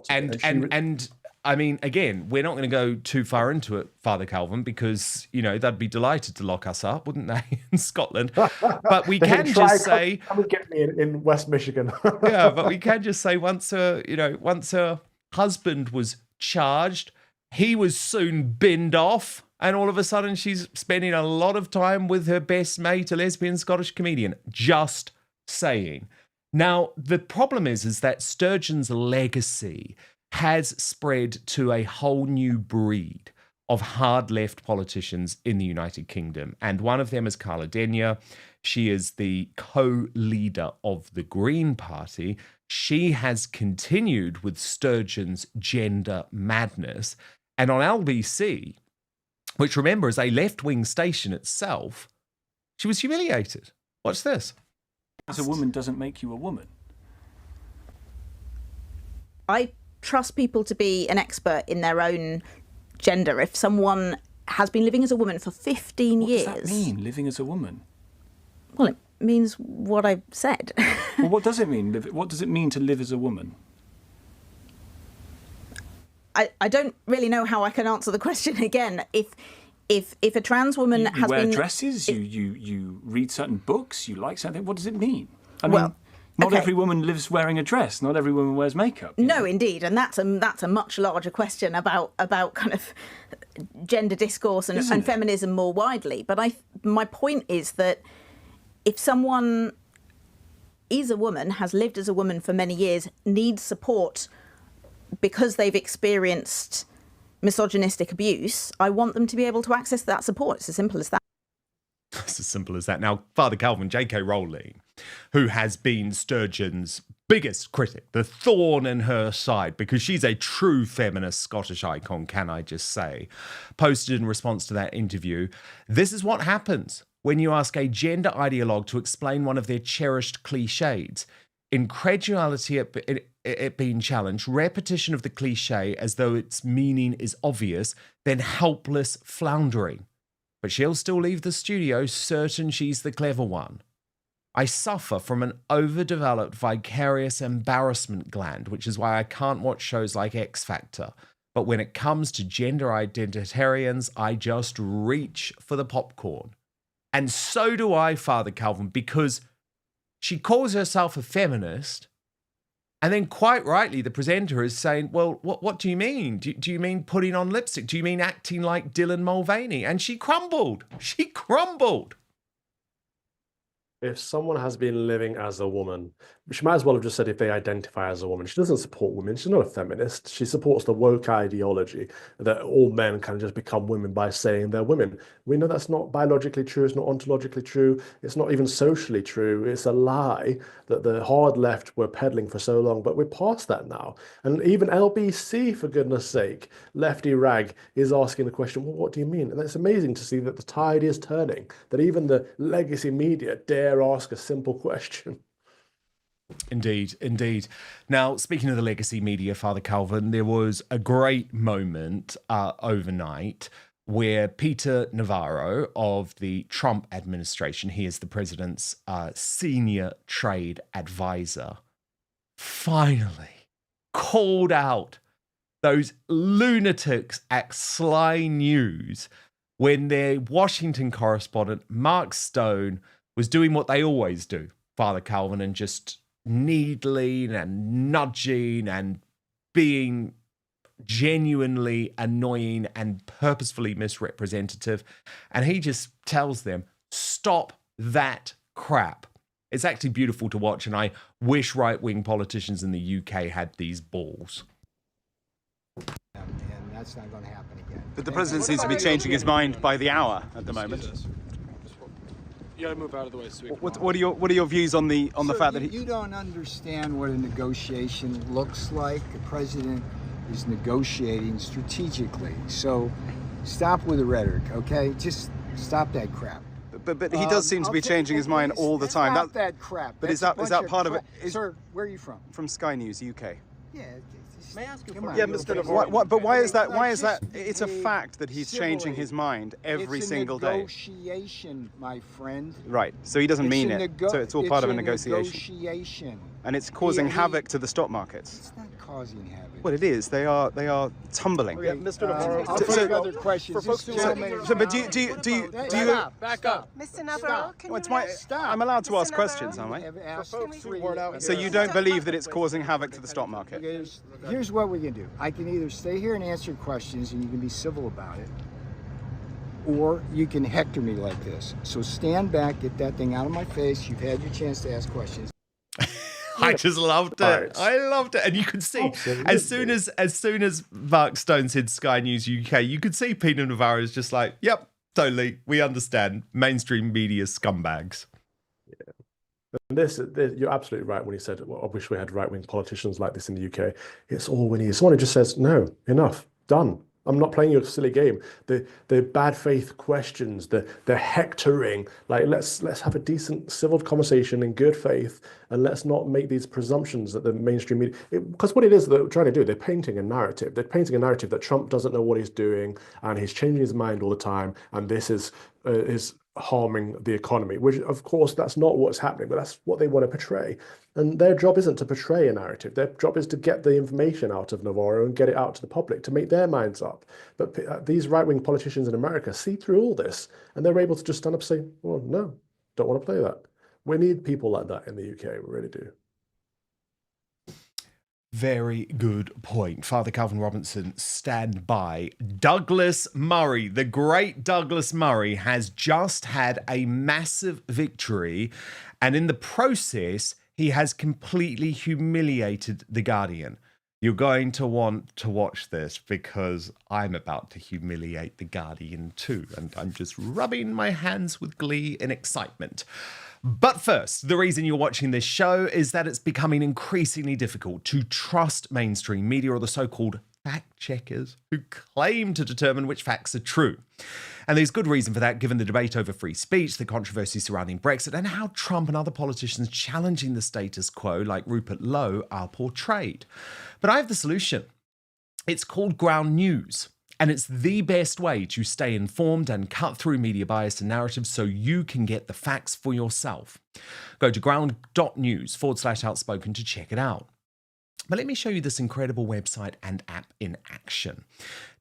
And I mean, again, we're not going to go too far into it, Father Calvin, because, you know, they'd be delighted to lock us up, wouldn't they, in Scotland? But we can just say... Come and get me in West Michigan. Yeah, but we can just say once her husband was charged, he was soon binned off, and all of a sudden she's spending a lot of time with her best mate, a lesbian Scottish comedian. Just saying. Now, the problem is that Sturgeon's legacy has spread to a whole new breed of hard left politicians in the United Kingdom. And one of them is Carla Denyer. She is the co-leader of the Green Party. She has continued with Sturgeon's gender madness. And on LBC, which, remember, is a left-wing station itself, she was humiliated. Watch this. As a woman doesn't make you a woman. I trust people to be an expert in their own gender. If someone has been living as a woman for 15 years... What does that mean, living as a woman? Well, it means what I've said. Well, what does it mean? What does it mean to live as a woman? I don't really know how I can answer the question again. If a trans woman you has wear been... dresses, you read certain books, you like something, what does it mean? I mean, not every woman lives wearing a dress, not every woman wears makeup. No, indeed, and that's a much larger question about kind of gender discourse and feminism more widely. But my point is that if someone is a woman, has lived as a woman for many years, needs support because they've experienced misogynistic abuse, I want them to be able to access that support. It's as simple as that. It's as simple as that. Now, Father Calvin, JK Rowling, who has been Sturgeon's biggest critic, the thorn in her side, because she's a true feminist Scottish icon, can I just say, posted in response to that interview, this is what happens when you ask a gender ideologue to explain one of their cherished cliches. Incredulity at it being challenged, repetition of the cliche as though its meaning is obvious, then helpless floundering. But she'll still leave the studio certain she's the clever one. I suffer from an overdeveloped vicarious embarrassment gland, which is why I can't watch shows like X Factor. But when it comes to gender identitarians, I just reach for the popcorn. And so do I, Father Calvin, because she calls herself a feminist, and then quite rightly the presenter is saying, well, what do you mean? Do you mean putting on lipstick? Do you mean acting like Dylan Mulvaney? And she crumbled. She crumbled. If someone has been living as a woman, she might as well have just said if they identify as a woman. She doesn't support women. She's not a feminist. She supports the woke ideology that all men can just become women by saying they're women. We know that's not biologically true. It's not ontologically true. It's not even socially true. It's a lie that the hard left were peddling for so long, but we're past that now. And even LBC, for goodness sake, Lefty Rag, is asking the question, well, what do you mean? And it's amazing to see that the tide is turning, that even the legacy media dare ask a simple question. Indeed, indeed. Now, speaking of the legacy media, Father Calvin, there was a great moment overnight where Peter Navarro of the Trump administration, he is the president's senior trade advisor, finally called out those lunatics at Sly News when their Washington correspondent, Mark Stone, was doing what they always do, Father Calvin, and just needling and nudging and being genuinely annoying and purposefully misrepresentative. And he just tells them, stop that crap. It's actually beautiful to watch, and I wish right-wing politicians in the UK had these balls. And that's not going to happen again. But the president seems to be changing his mind by the hour at the moment. You gotta move out of the way, sweet. What are your views on the fact that you don't understand what a negotiation looks like. The president is negotiating strategically. So stop with the rhetoric, okay? Just stop that crap. But he does seem to be changing his mind all the time. Stop that crap. But is that part of it? Sir, where are you from? From Sky News UK. Yeah. May I ask you? Yeah, but why is that? Why is that? It's a fact that he's changing his mind every single day. It's a negotiation, my friend. Right. So he doesn't mean it. So it's all part of a negotiation. And it's causing havoc to the stock markets. It's not causing havoc. Well, it is. They are tumbling. Okay, Mr. Navarro. I'll take other questions. But do you back up, Mr. Navarro? Can you I'm allowed to ask questions, aren't I? So you don't believe that it's causing havoc to the stock market? Here's what we can do. I can either stay here and answer questions, and you can be civil about it, or you can hector me like this. So stand back, get that thing out of my face. You've had your chance to ask questions. I just loved it. I loved it. And you could see, as soon as Mark Stone said Sky News UK, you could see Peter Navarro is just like, yep, totally. We understand. Mainstream media scumbags. Yeah. And you're absolutely right when he said, well, I wish we had right-wing politicians like this in the UK. It's all we need. Someone who just says, no, enough, done. I'm not playing your silly game. The bad faith questions, the hectoring, like let's have a decent civil conversation in good faith, and let's not make these presumptions that the mainstream media, because what it is that they're trying to do, they're painting a narrative. They're painting a narrative that Trump doesn't know what he's doing, and he's changing his mind all the time, and this is harming the economy, which of course that's not what's happening, but that's what they want to portray. And their job isn't to portray a narrative. Their job is to get the information out of Navarro and get it out to the public, to make their minds up. But these right-wing politicians in America see through all this, and they're able to just stand up and say, well, no, don't want to play that. We need people like that in the UK, we really do. Very good point. Father Calvin Robinson, stand by. Douglas Murray, the great Douglas Murray, has just had a massive victory, and in the process, he has completely humiliated The Guardian. You're going to want to watch this because I'm about to humiliate The Guardian too, and I'm just rubbing my hands with glee and excitement. But first, the reason you're watching this show is that it's becoming increasingly difficult to trust mainstream media or the so-called fact checkers who claim to determine which facts are true. And there's good reason for that, given the debate over free speech, the controversy surrounding Brexit, and how Trump and other politicians challenging the status quo, like Rupert Lowe, are portrayed. But I have the solution. It's called Ground News. And it's the best way to stay informed and cut through media bias and narratives so you can get the facts for yourself. Go to ground.news/outspoken to check it out. But let me show you this incredible website and app in action.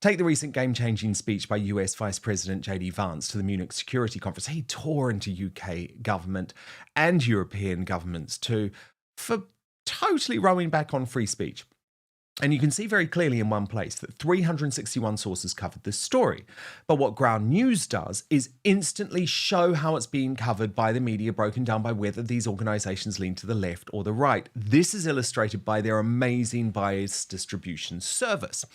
Take the recent game-changing speech by US Vice President JD Vance to the Munich Security Conference. He tore into UK government and European governments too for totally rowing back on free speech. And you can see very clearly in one place that 361 sources covered this story. But what Ground News does is instantly show how it's being covered by the media, broken down by whether these organizations lean to the left or the right. This is illustrated by their amazing bias distribution service.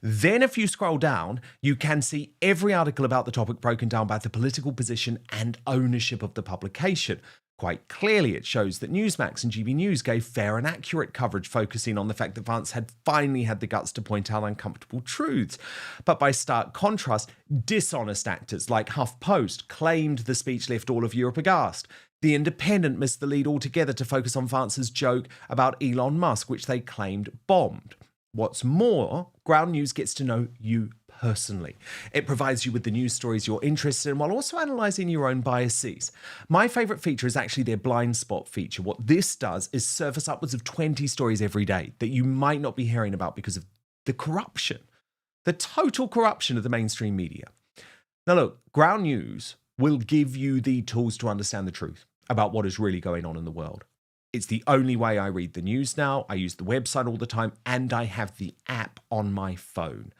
Then if you scroll down, you can see every article about the topic broken down by the political position and ownership of the publication. Quite clearly, it shows that Newsmax and GB News gave fair and accurate coverage, focusing on the fact that Vance had finally had the guts to point out uncomfortable truths. But by stark contrast, dishonest actors like HuffPost claimed the speech left all of Europe aghast. The Independent missed the lead altogether to focus on Vance's joke about Elon Musk, which they claimed bombed. What's more, Ground News gets to know you personally. It provides you with the news stories you're interested in while also analysing your own biases. My favourite feature is actually their blind spot feature. What this does is surface upwards of 20 stories every day that you might not be hearing about because of the corruption, the total corruption of the mainstream media. Now look, Ground News will give you the tools to understand the truth about what is really going on in the world. It's the only way I read the news now. I use the website all the time, and I have the app on my phone.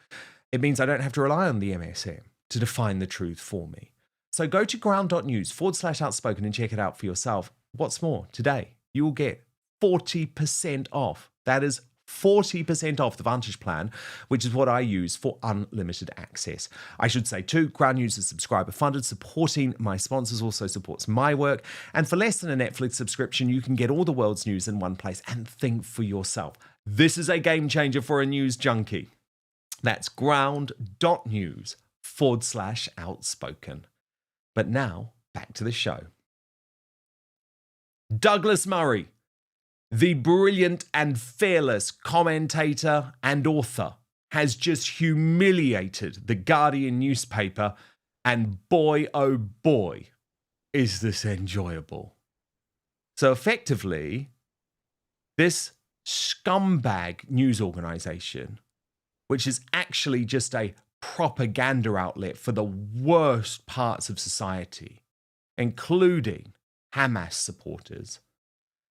It means I don't have to rely on the MSM to define the truth for me. So go to ground.news/outspoken and check it out for yourself. what's more, today you will get 40% off. That is 40% off the Vantage plan, which is what I use for unlimited access. I should say too, Ground News is subscriber funded. Supporting my sponsors also supports my work. And for less than a Netflix subscription, you can get all the world's news in one place and think for yourself. This is a game changer for a news junkie. That's ground.news/outspoken. But now, back to the show. Douglas Murray, the brilliant and fearless commentator and author, has just humiliated the Guardian newspaper, and boy, oh boy, is this enjoyable. So effectively, this scumbag news organisation, which is actually just a propaganda outlet for the worst parts of society, including Hamas supporters,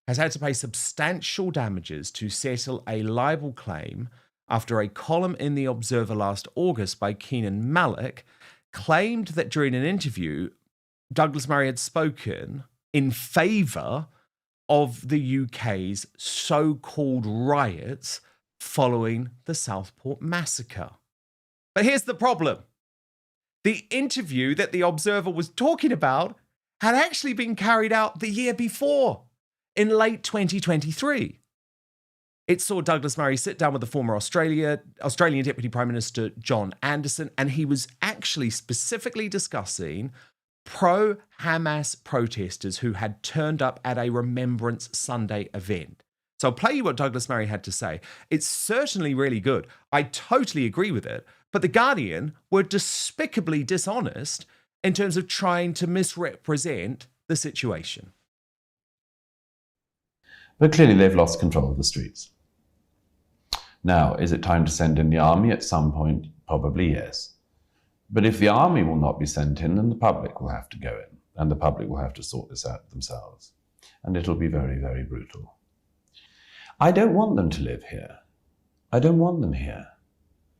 has had to pay substantial damages to settle a libel claim after a column in The Observer last August by Keenan Malik claimed that during an interview, Douglas Murray had spoken in favour of the UK's so-called riots following the Southport Massacre. But here's the problem. The interview that The Observer was talking about had actually been carried out the year before, in late 2023. It saw Douglas Murray sit down with the former Australian Deputy Prime Minister John Anderson, and he was actually specifically discussing pro-Hamas protesters who had turned up at a Remembrance Sunday event. So I'll play you what Douglas Murray had to say. It's certainly really good. I totally agree with it. But The Guardian were despicably dishonest in terms of trying to misrepresent the situation. But clearly they've lost control of the streets. Now, is it time to send in the army at some point? Probably yes. But if the army will not be sent in, then the public will have to go in, and the public will have to sort this out themselves. And it'll be very, very brutal. I don't want them to live here. I don't want them here.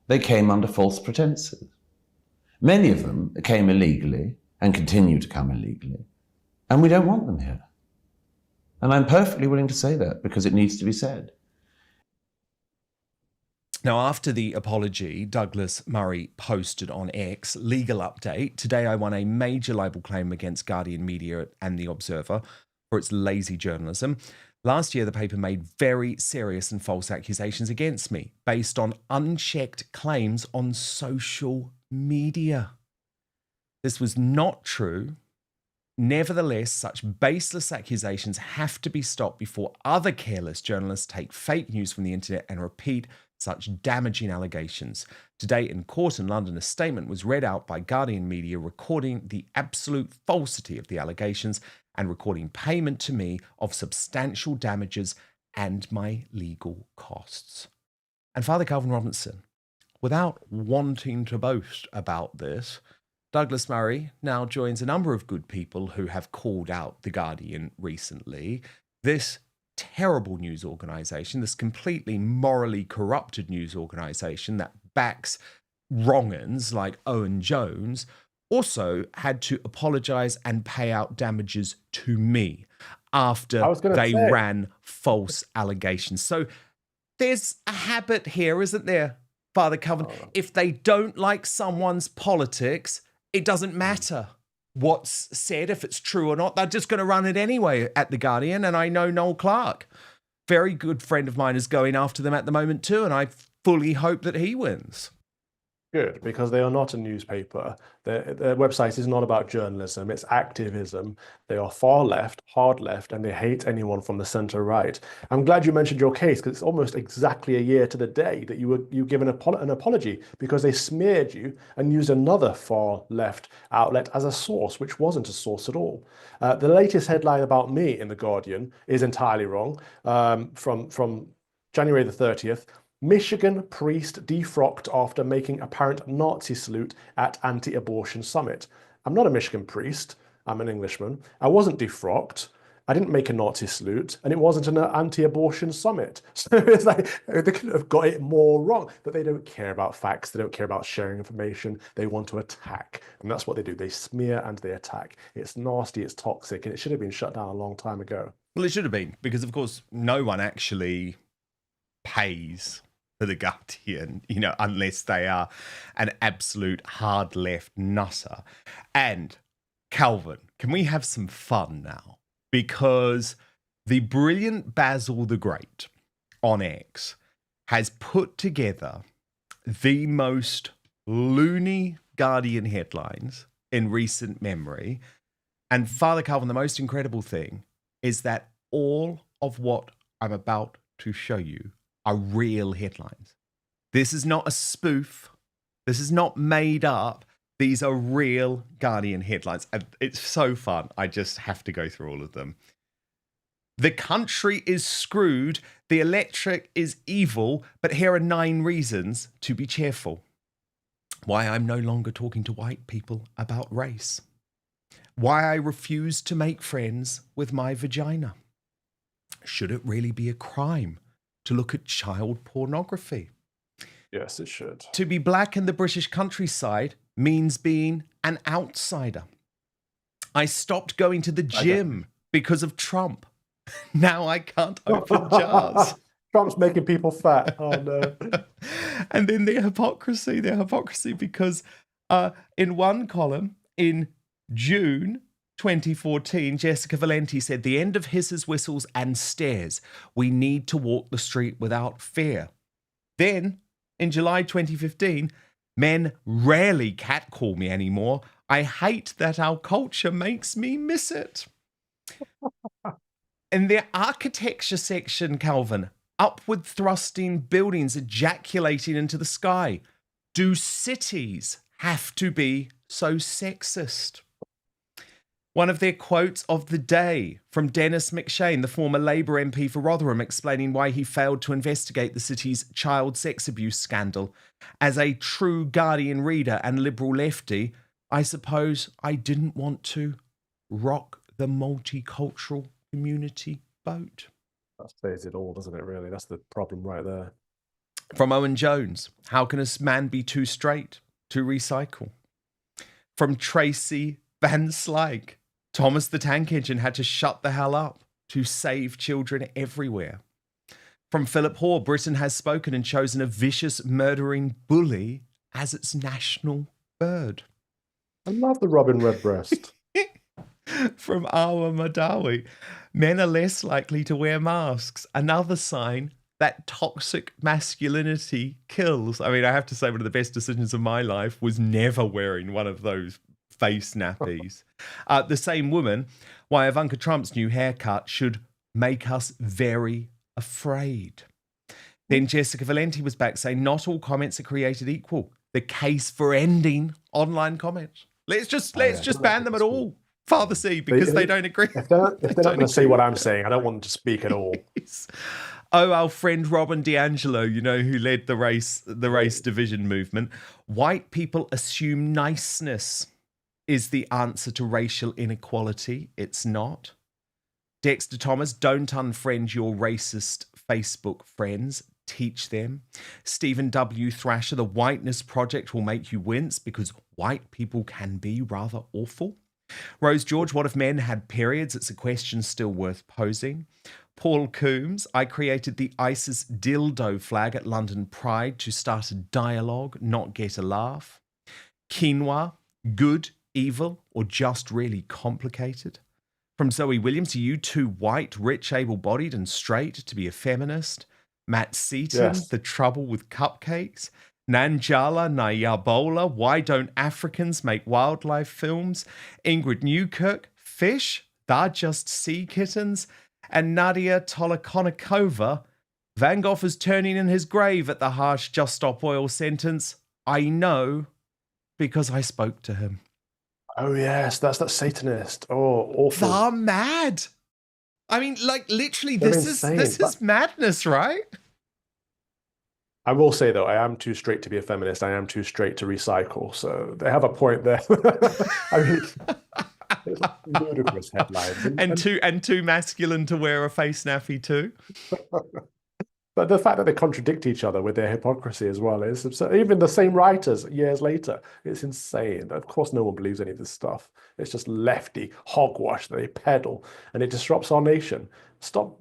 They came under false pretenses. Many of them came illegally and continue to come illegally, and we don't want them here. And I'm perfectly willing to say that because it needs to be said. Now, after the apology Douglas Murray posted on X, legal update, today I won a major libel claim against Guardian Media and The Observer for its lazy journalism. Last year, the paper made very serious and false accusations against me based on unchecked claims on social media. This was not true. Nevertheless, such baseless accusations have to be stopped before other careless journalists take fake news from the internet and repeat such damaging allegations. Today in court in London, a statement was read out by Guardian Media recording the absolute falsity of the allegations and recording payment to me of substantial damages and my legal costs. And Father Calvin Robinson, without wanting to boast about this, Douglas Murray now joins a number of good people who have called out The Guardian recently. This terrible news organisation, this completely morally corrupted news organisation that backs wrong-uns like Owen Jones, also had to apologise and pay out damages to me after they ran false allegations. So there's a habit here, isn't there, Father Calvin? If they don't like someone's politics, it doesn't matter what's said, if it's true or not. They're just going to run it anyway at The Guardian. And I know Noel Clarke, very good friend of mine, is going after them at the moment too. And I fully hope that he wins. Good, because they are not a newspaper. Their website is not about journalism, it's activism. They are far left, hard left, and they hate anyone from the centre right. I'm glad you mentioned your case, because it's almost exactly a year to the day that you given an apology because they smeared you and used another far left outlet as a source, which wasn't a source at all. The latest headline about me in The Guardian is entirely wrong, from January the 30th. Michigan priest defrocked after making apparent Nazi salute at anti-abortion summit. I'm not a Michigan priest. I'm an Englishman. I wasn't defrocked. I didn't make a Nazi salute, and it wasn't an anti-abortion summit. So it's like they could have got it more wrong, but they don't care about facts. They don't care about sharing information. They want to attack, and that's what they do. They smear and they attack. It's nasty, it's toxic, and it should have been shut down a long time ago. Well, it should have been, because of course no one actually pays for the Guardian, you know, unless they are an absolute hard left nutter. And Calvin, can we have some fun now? Because the brilliant Basil the Great on X has put together the most loony Guardian headlines in recent memory. And Father Calvin, the most incredible thing is that all of what I'm about to show you are real headlines. This is not a spoof. This is not made up. These are real Guardian headlines. And it's so fun. I just have to go through all of them. The country is screwed. The electric is evil. But here are 9 reasons to be cheerful. Why I'm no longer talking to white people about race. Why I refuse to make friends with my vagina. Should it really be a crime to look at child pornography? Yes, it should. To be black in the British countryside means being an outsider. I stopped going to the gym because of Trump. Now I can't open jars. Trump's making people fat. Oh no. And then their hypocrisy because in one column in June 2014, Jessica Valenti said, the end of hisses, whistles and stares. We need to walk the street without fear. Then in July 2015, men rarely catcall me anymore. I hate that our culture makes me miss it. In the architecture section, Calvin, upward thrusting buildings ejaculating into the sky. Do cities have to be so sexist? One of their quotes of the day from Dennis McShane, the former Labour MP for Rotherham, explaining why he failed to investigate the city's child sex abuse scandal. As a true Guardian reader and liberal lefty, I suppose I didn't want to rock the multicultural community boat. That says it all, doesn't it, really? That's the problem right there. From Owen Jones, how can a man be too straight to recycle? From Tracy Van Slyke, Thomas the Tank Engine had to shut the hell up to save children everywhere. From Philip Hoare, Britain has spoken and chosen a vicious, murdering bully as its national bird. I love the Robin Redbreast. From Awa Madawi, men are less likely to wear masks. Another sign that toxic masculinity kills. I mean, I have to say one of the best decisions of my life was never wearing one of those face nappies. The same woman, why Ivanka Trump's new haircut should make us very afraid. Then Jessica Valenti was back saying, not all comments are created equal. The case for ending online comments. Let's just ban them at all, Father C, because they don't agree. If they're not going to say what I'm saying, I don't want them to speak at all. Oh, our friend Robin D'Angelo, you know, who led the race division movement. White people assume niceness is the answer to racial inequality. It's not. Dexter Thomas, don't unfriend your racist Facebook friends. Teach them. Stephen W. Thrasher, the Whiteness Project will make you wince because white people can be rather awful. Rose George, what if men had periods? It's a question still worth posing. Paul Coombs, I created the ISIS dildo flag at London Pride to start a dialogue, not get a laugh. Quinoa, good, evil, or just really complicated? From Zoe Williams, are you too white, rich, able-bodied and straight to be a feminist? Matt Seaton, yes. The trouble with cupcakes. Nanjala Nayabola, why don't Africans make wildlife films? Ingrid Newkirk, fish, they're just sea kittens. And Nadia Tolokonikova, Van Gogh is turning in his grave at the harsh just stop oil sentence. I know because I spoke to him. Oh yes, that's that Satanist. Oh, awful. They're mad. I mean, like literally, this is madness, right? I will say though, I am too straight to be a feminist. I am too straight to recycle. So they have a point there. I mean, It's like ludicrous headlines. And too masculine to wear a face nappy too. But the fact that they contradict each other with their hypocrisy as well is absurd. Even the same writers years later, it's insane. Of course, no one believes any of this stuff. It's just lefty hogwash that they peddle, and it disrupts our nation.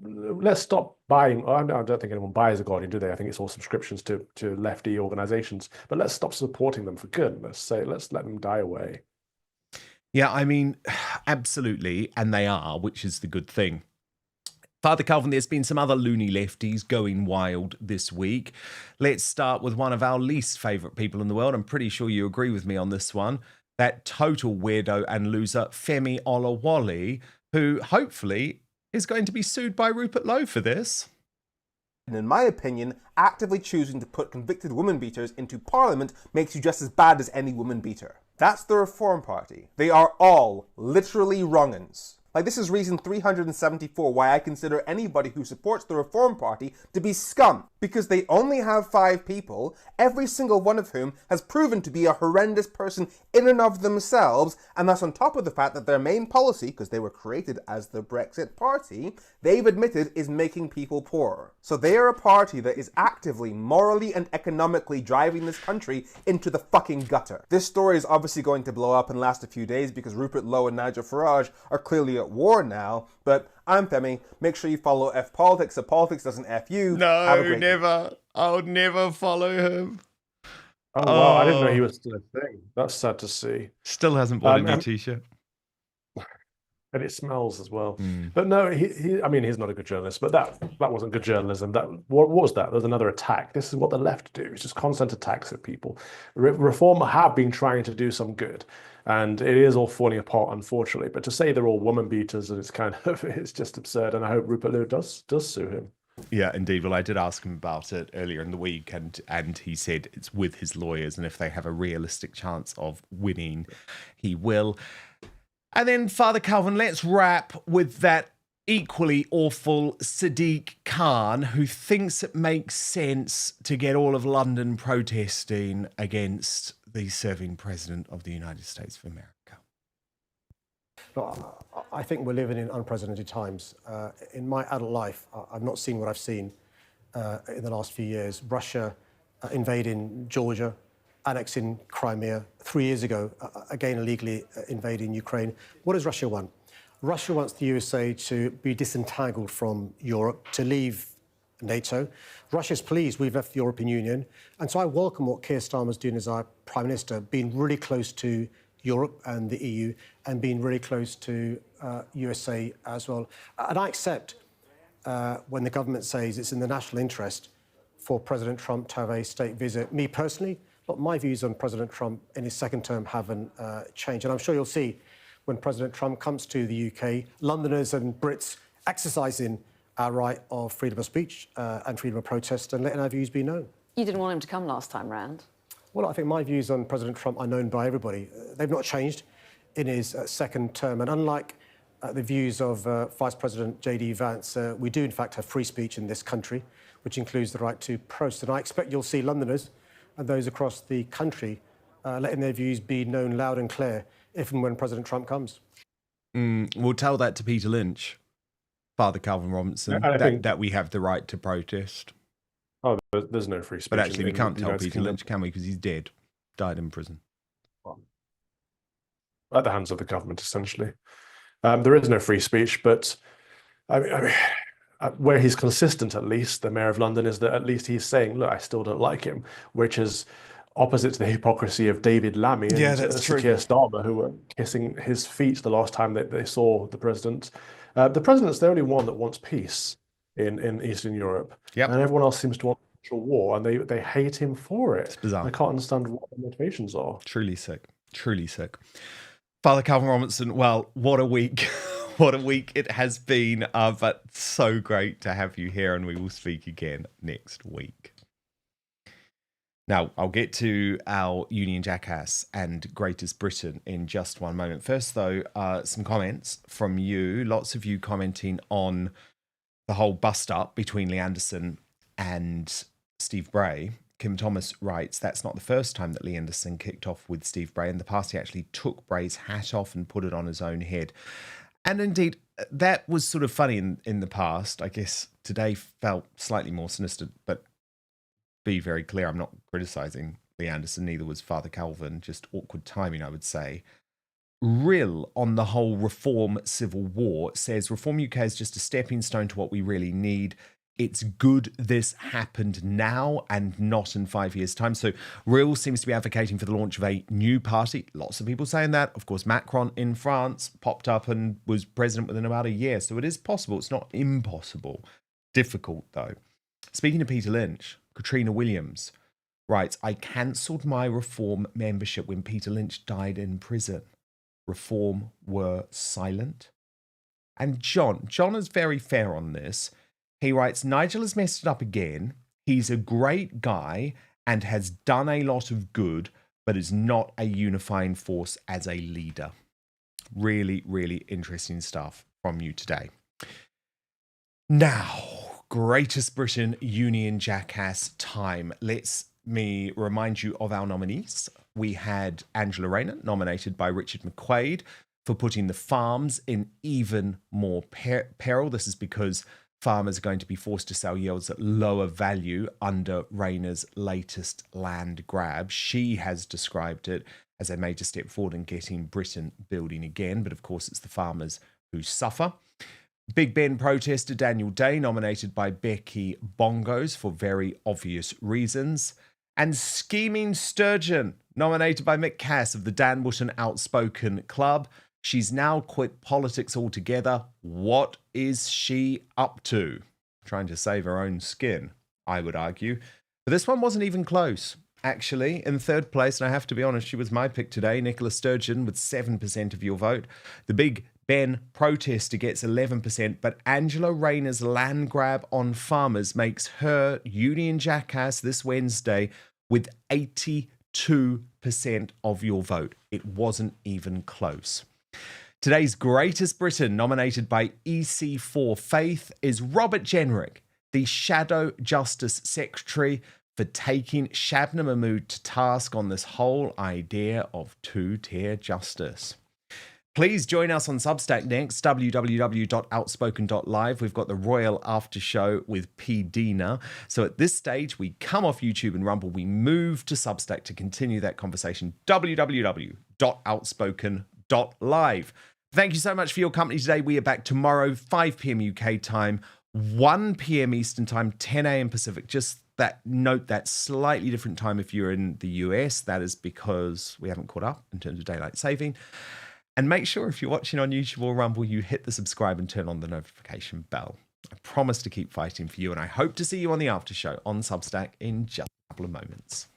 Let's stop buying. I don't think anyone buys The Guardian, do they? I think it's all subscriptions to lefty organizations. But let's stop supporting them, for goodness sake. Let's let them die away. Yeah, I mean, absolutely, and they are, which is the good thing. Father Calvin, there's been some other loony lefties going wild this week. Let's start with one of our least favourite people in the world. I'm pretty sure you agree with me on this one. That total weirdo and loser, Femi Olawale, who hopefully is going to be sued by Rupert Lowe for this. And in my opinion, actively choosing to put convicted woman beaters into Parliament makes you just as bad as any woman beater. That's the Reform Party. They are all literally wrong-uns. Like, this is reason 374 why I consider anybody who supports the Reform Party to be scum. Because they only have 5 people, every single one of whom has proven to be a horrendous person in and of themselves, and that's on top of the fact that their main policy, because they were created as the Brexit Party, they've admitted is making people poorer. So they are a party that is actively, morally and economically driving this country into the fucking gutter. This story is obviously going to blow up and last a few days because Rupert Lowe and Nigel Farage are clearly at war now, but I'm Femi. Make sure you follow F Politics so politics doesn't F you. No, never. I would never follow him. Oh, wow, I didn't know he was still a thing. That's sad to see. Still hasn't bought a new t-shirt. And it smells as well. But no, I mean, he's not a good journalist, but that wasn't good journalism. What was that? There was another attack. This is what the left do. It's just constant attacks at people. Reform have been trying to do some good, and it is all falling apart, unfortunately. But to say they're all woman beaters, and it's just absurd. And I hope Rupert Lowe does sue him. Yeah, indeed. Well, I did ask him about it earlier in the week, and he said it's with his lawyers, and if they have a realistic chance of winning, he will. And then, Father Calvin, let's wrap with that equally awful Sadiq Khan, who thinks it makes sense to get all of London protesting against the serving president of the United States of America. No, I think we're living in unprecedented times. In my adult life, I've not seen what I've seen in the last few years. Russia invading Georgia, annexing Crimea 3 years ago, again illegally invading Ukraine. What does Russia want? Russia wants the USA to be disentangled from Europe, to leave NATO. Russia's pleased we've left the European Union. And so I welcome what Keir Starmer's doing as our Prime Minister, being really close to Europe and the EU and being really close to USA as well. And I accept when the government says it's in the national interest for President Trump to have a state visit. Me personally, look, my views on President Trump in his second term haven't changed. And I'm sure you'll see when President Trump comes to the UK, Londoners and Brits exercising our right of freedom of speech and freedom of protest and letting our views be known. You didn't want him to come last time round. Well, I think my views on President Trump are known by everybody. They've not changed in his second term. And unlike the views of Vice President J.D. Vance, we do in fact have free speech in this country, which includes the right to protest. And I expect you'll see Londoners and those across the country letting their views be known loud and clear if and when President Trump comes. We'll tell that to Peter Lynch, Father Calvin Robinson, that we have the right to protest. Oh, there's no free speech. But actually, we can't tell Peter Lynch, can we? Because he's dead, died in prison. Well, at the hands of the government, essentially. There is no free speech, but I mean, where he's consistent, at least, the Mayor of London, is that at least he's saying, look, I still don't like him, which is opposite to the hypocrisy of David Lammy and Keir Starmer, who were kissing his feet the last time that they saw the president. The president's the only one that wants peace in Eastern Europe. Yep. And everyone else seems to want a war, and they hate him for it. It's bizarre. I can't understand what the motivations are. Truly sick. Truly sick. Father Calvin Robinson, well, what a week. What a week it has been, but so great to have you here, and we will speak again next week. Now, I'll get to our Union Jackass and Greatest Britain in just one moment. First, though, some comments from you. Lots of you commenting on the whole bust-up between Lee Anderson and Steve Bray. Kim Thomas writes, that's not the first time that Lee Anderson kicked off with Steve Bray. In the past, he actually took Bray's hat off and put it on his own head. And indeed, that was sort of funny in the past. I guess today felt slightly more sinister, but be very clear, I'm not criticising Lee Anderson, neither was Father Calvin, just awkward timing, I would say. Rill, on the whole Reform Civil War, says Reform UK is just a stepping stone to what we really need. It's good this happened now and not in 5 years' time. So Rill seems to be advocating for the launch of a new party. Lots of people saying that. Of course, Macron in France popped up and was president within about a year. So it is possible. It's not impossible. Difficult, though. Speaking of Peter Lynch, Katrina Williams writes, I cancelled my Reform membership when Peter Lynch died in prison. Reform were silent. And John is very fair on this. He writes, Nigel has messed it up again. He's a great guy and has done a lot of good, but is not a unifying force as a leader. Really, really interesting stuff from you today. Now, Greatest Britain Union Jackass time. Let me remind you of our nominees. We had Angela Rayner, nominated by Richard McQuaid, for putting the farms in even more peril. This is because farmers are going to be forced to sell yields at lower value under Rayner's latest land grab. She has described it as a major step forward in getting Britain building again, but of course it's the farmers who suffer. Big Ben protester Daniel Day, nominated by Becky Bongos for very obvious reasons. And Scheming Sturgeon, nominated by Mick Cass of the Dan Wootton Outspoken Club. She's now quit politics altogether. What is she up to? Trying to save her own skin, I would argue. But this one wasn't even close. Actually, in third place, and I have to be honest, she was my pick today, Nicola Sturgeon with 7% of your vote. The Big Ben protester gets 11%, but Angela Rayner's land grab on farmers makes her Union Jackass this Wednesday with 82% of your vote. It wasn't even close. Today's Greatest Britain, nominated by EC4 Faith, is Robert Jenrick, the Shadow Justice Secretary, for taking Shabnam Mahmood to task on this whole idea of two-tier justice. Please join us on Substack next, www.outspoken.live. We've got the Royal After Show with P. Dina. So at this stage, we come off YouTube and Rumble. We move to Substack to continue that conversation, www.outspoken.live. Thank you so much for your company today. We are back tomorrow, 5 p.m. UK time, 1 p.m. Eastern time, 10 a.m. Pacific. Just note that slightly different time if you're in the US. That is because we haven't caught up in terms of daylight saving. And make sure if you're watching on YouTube or Rumble, you hit the subscribe and turn on the notification bell. I promise to keep fighting for you, and I hope to see you on the after show on Substack in just a couple of moments.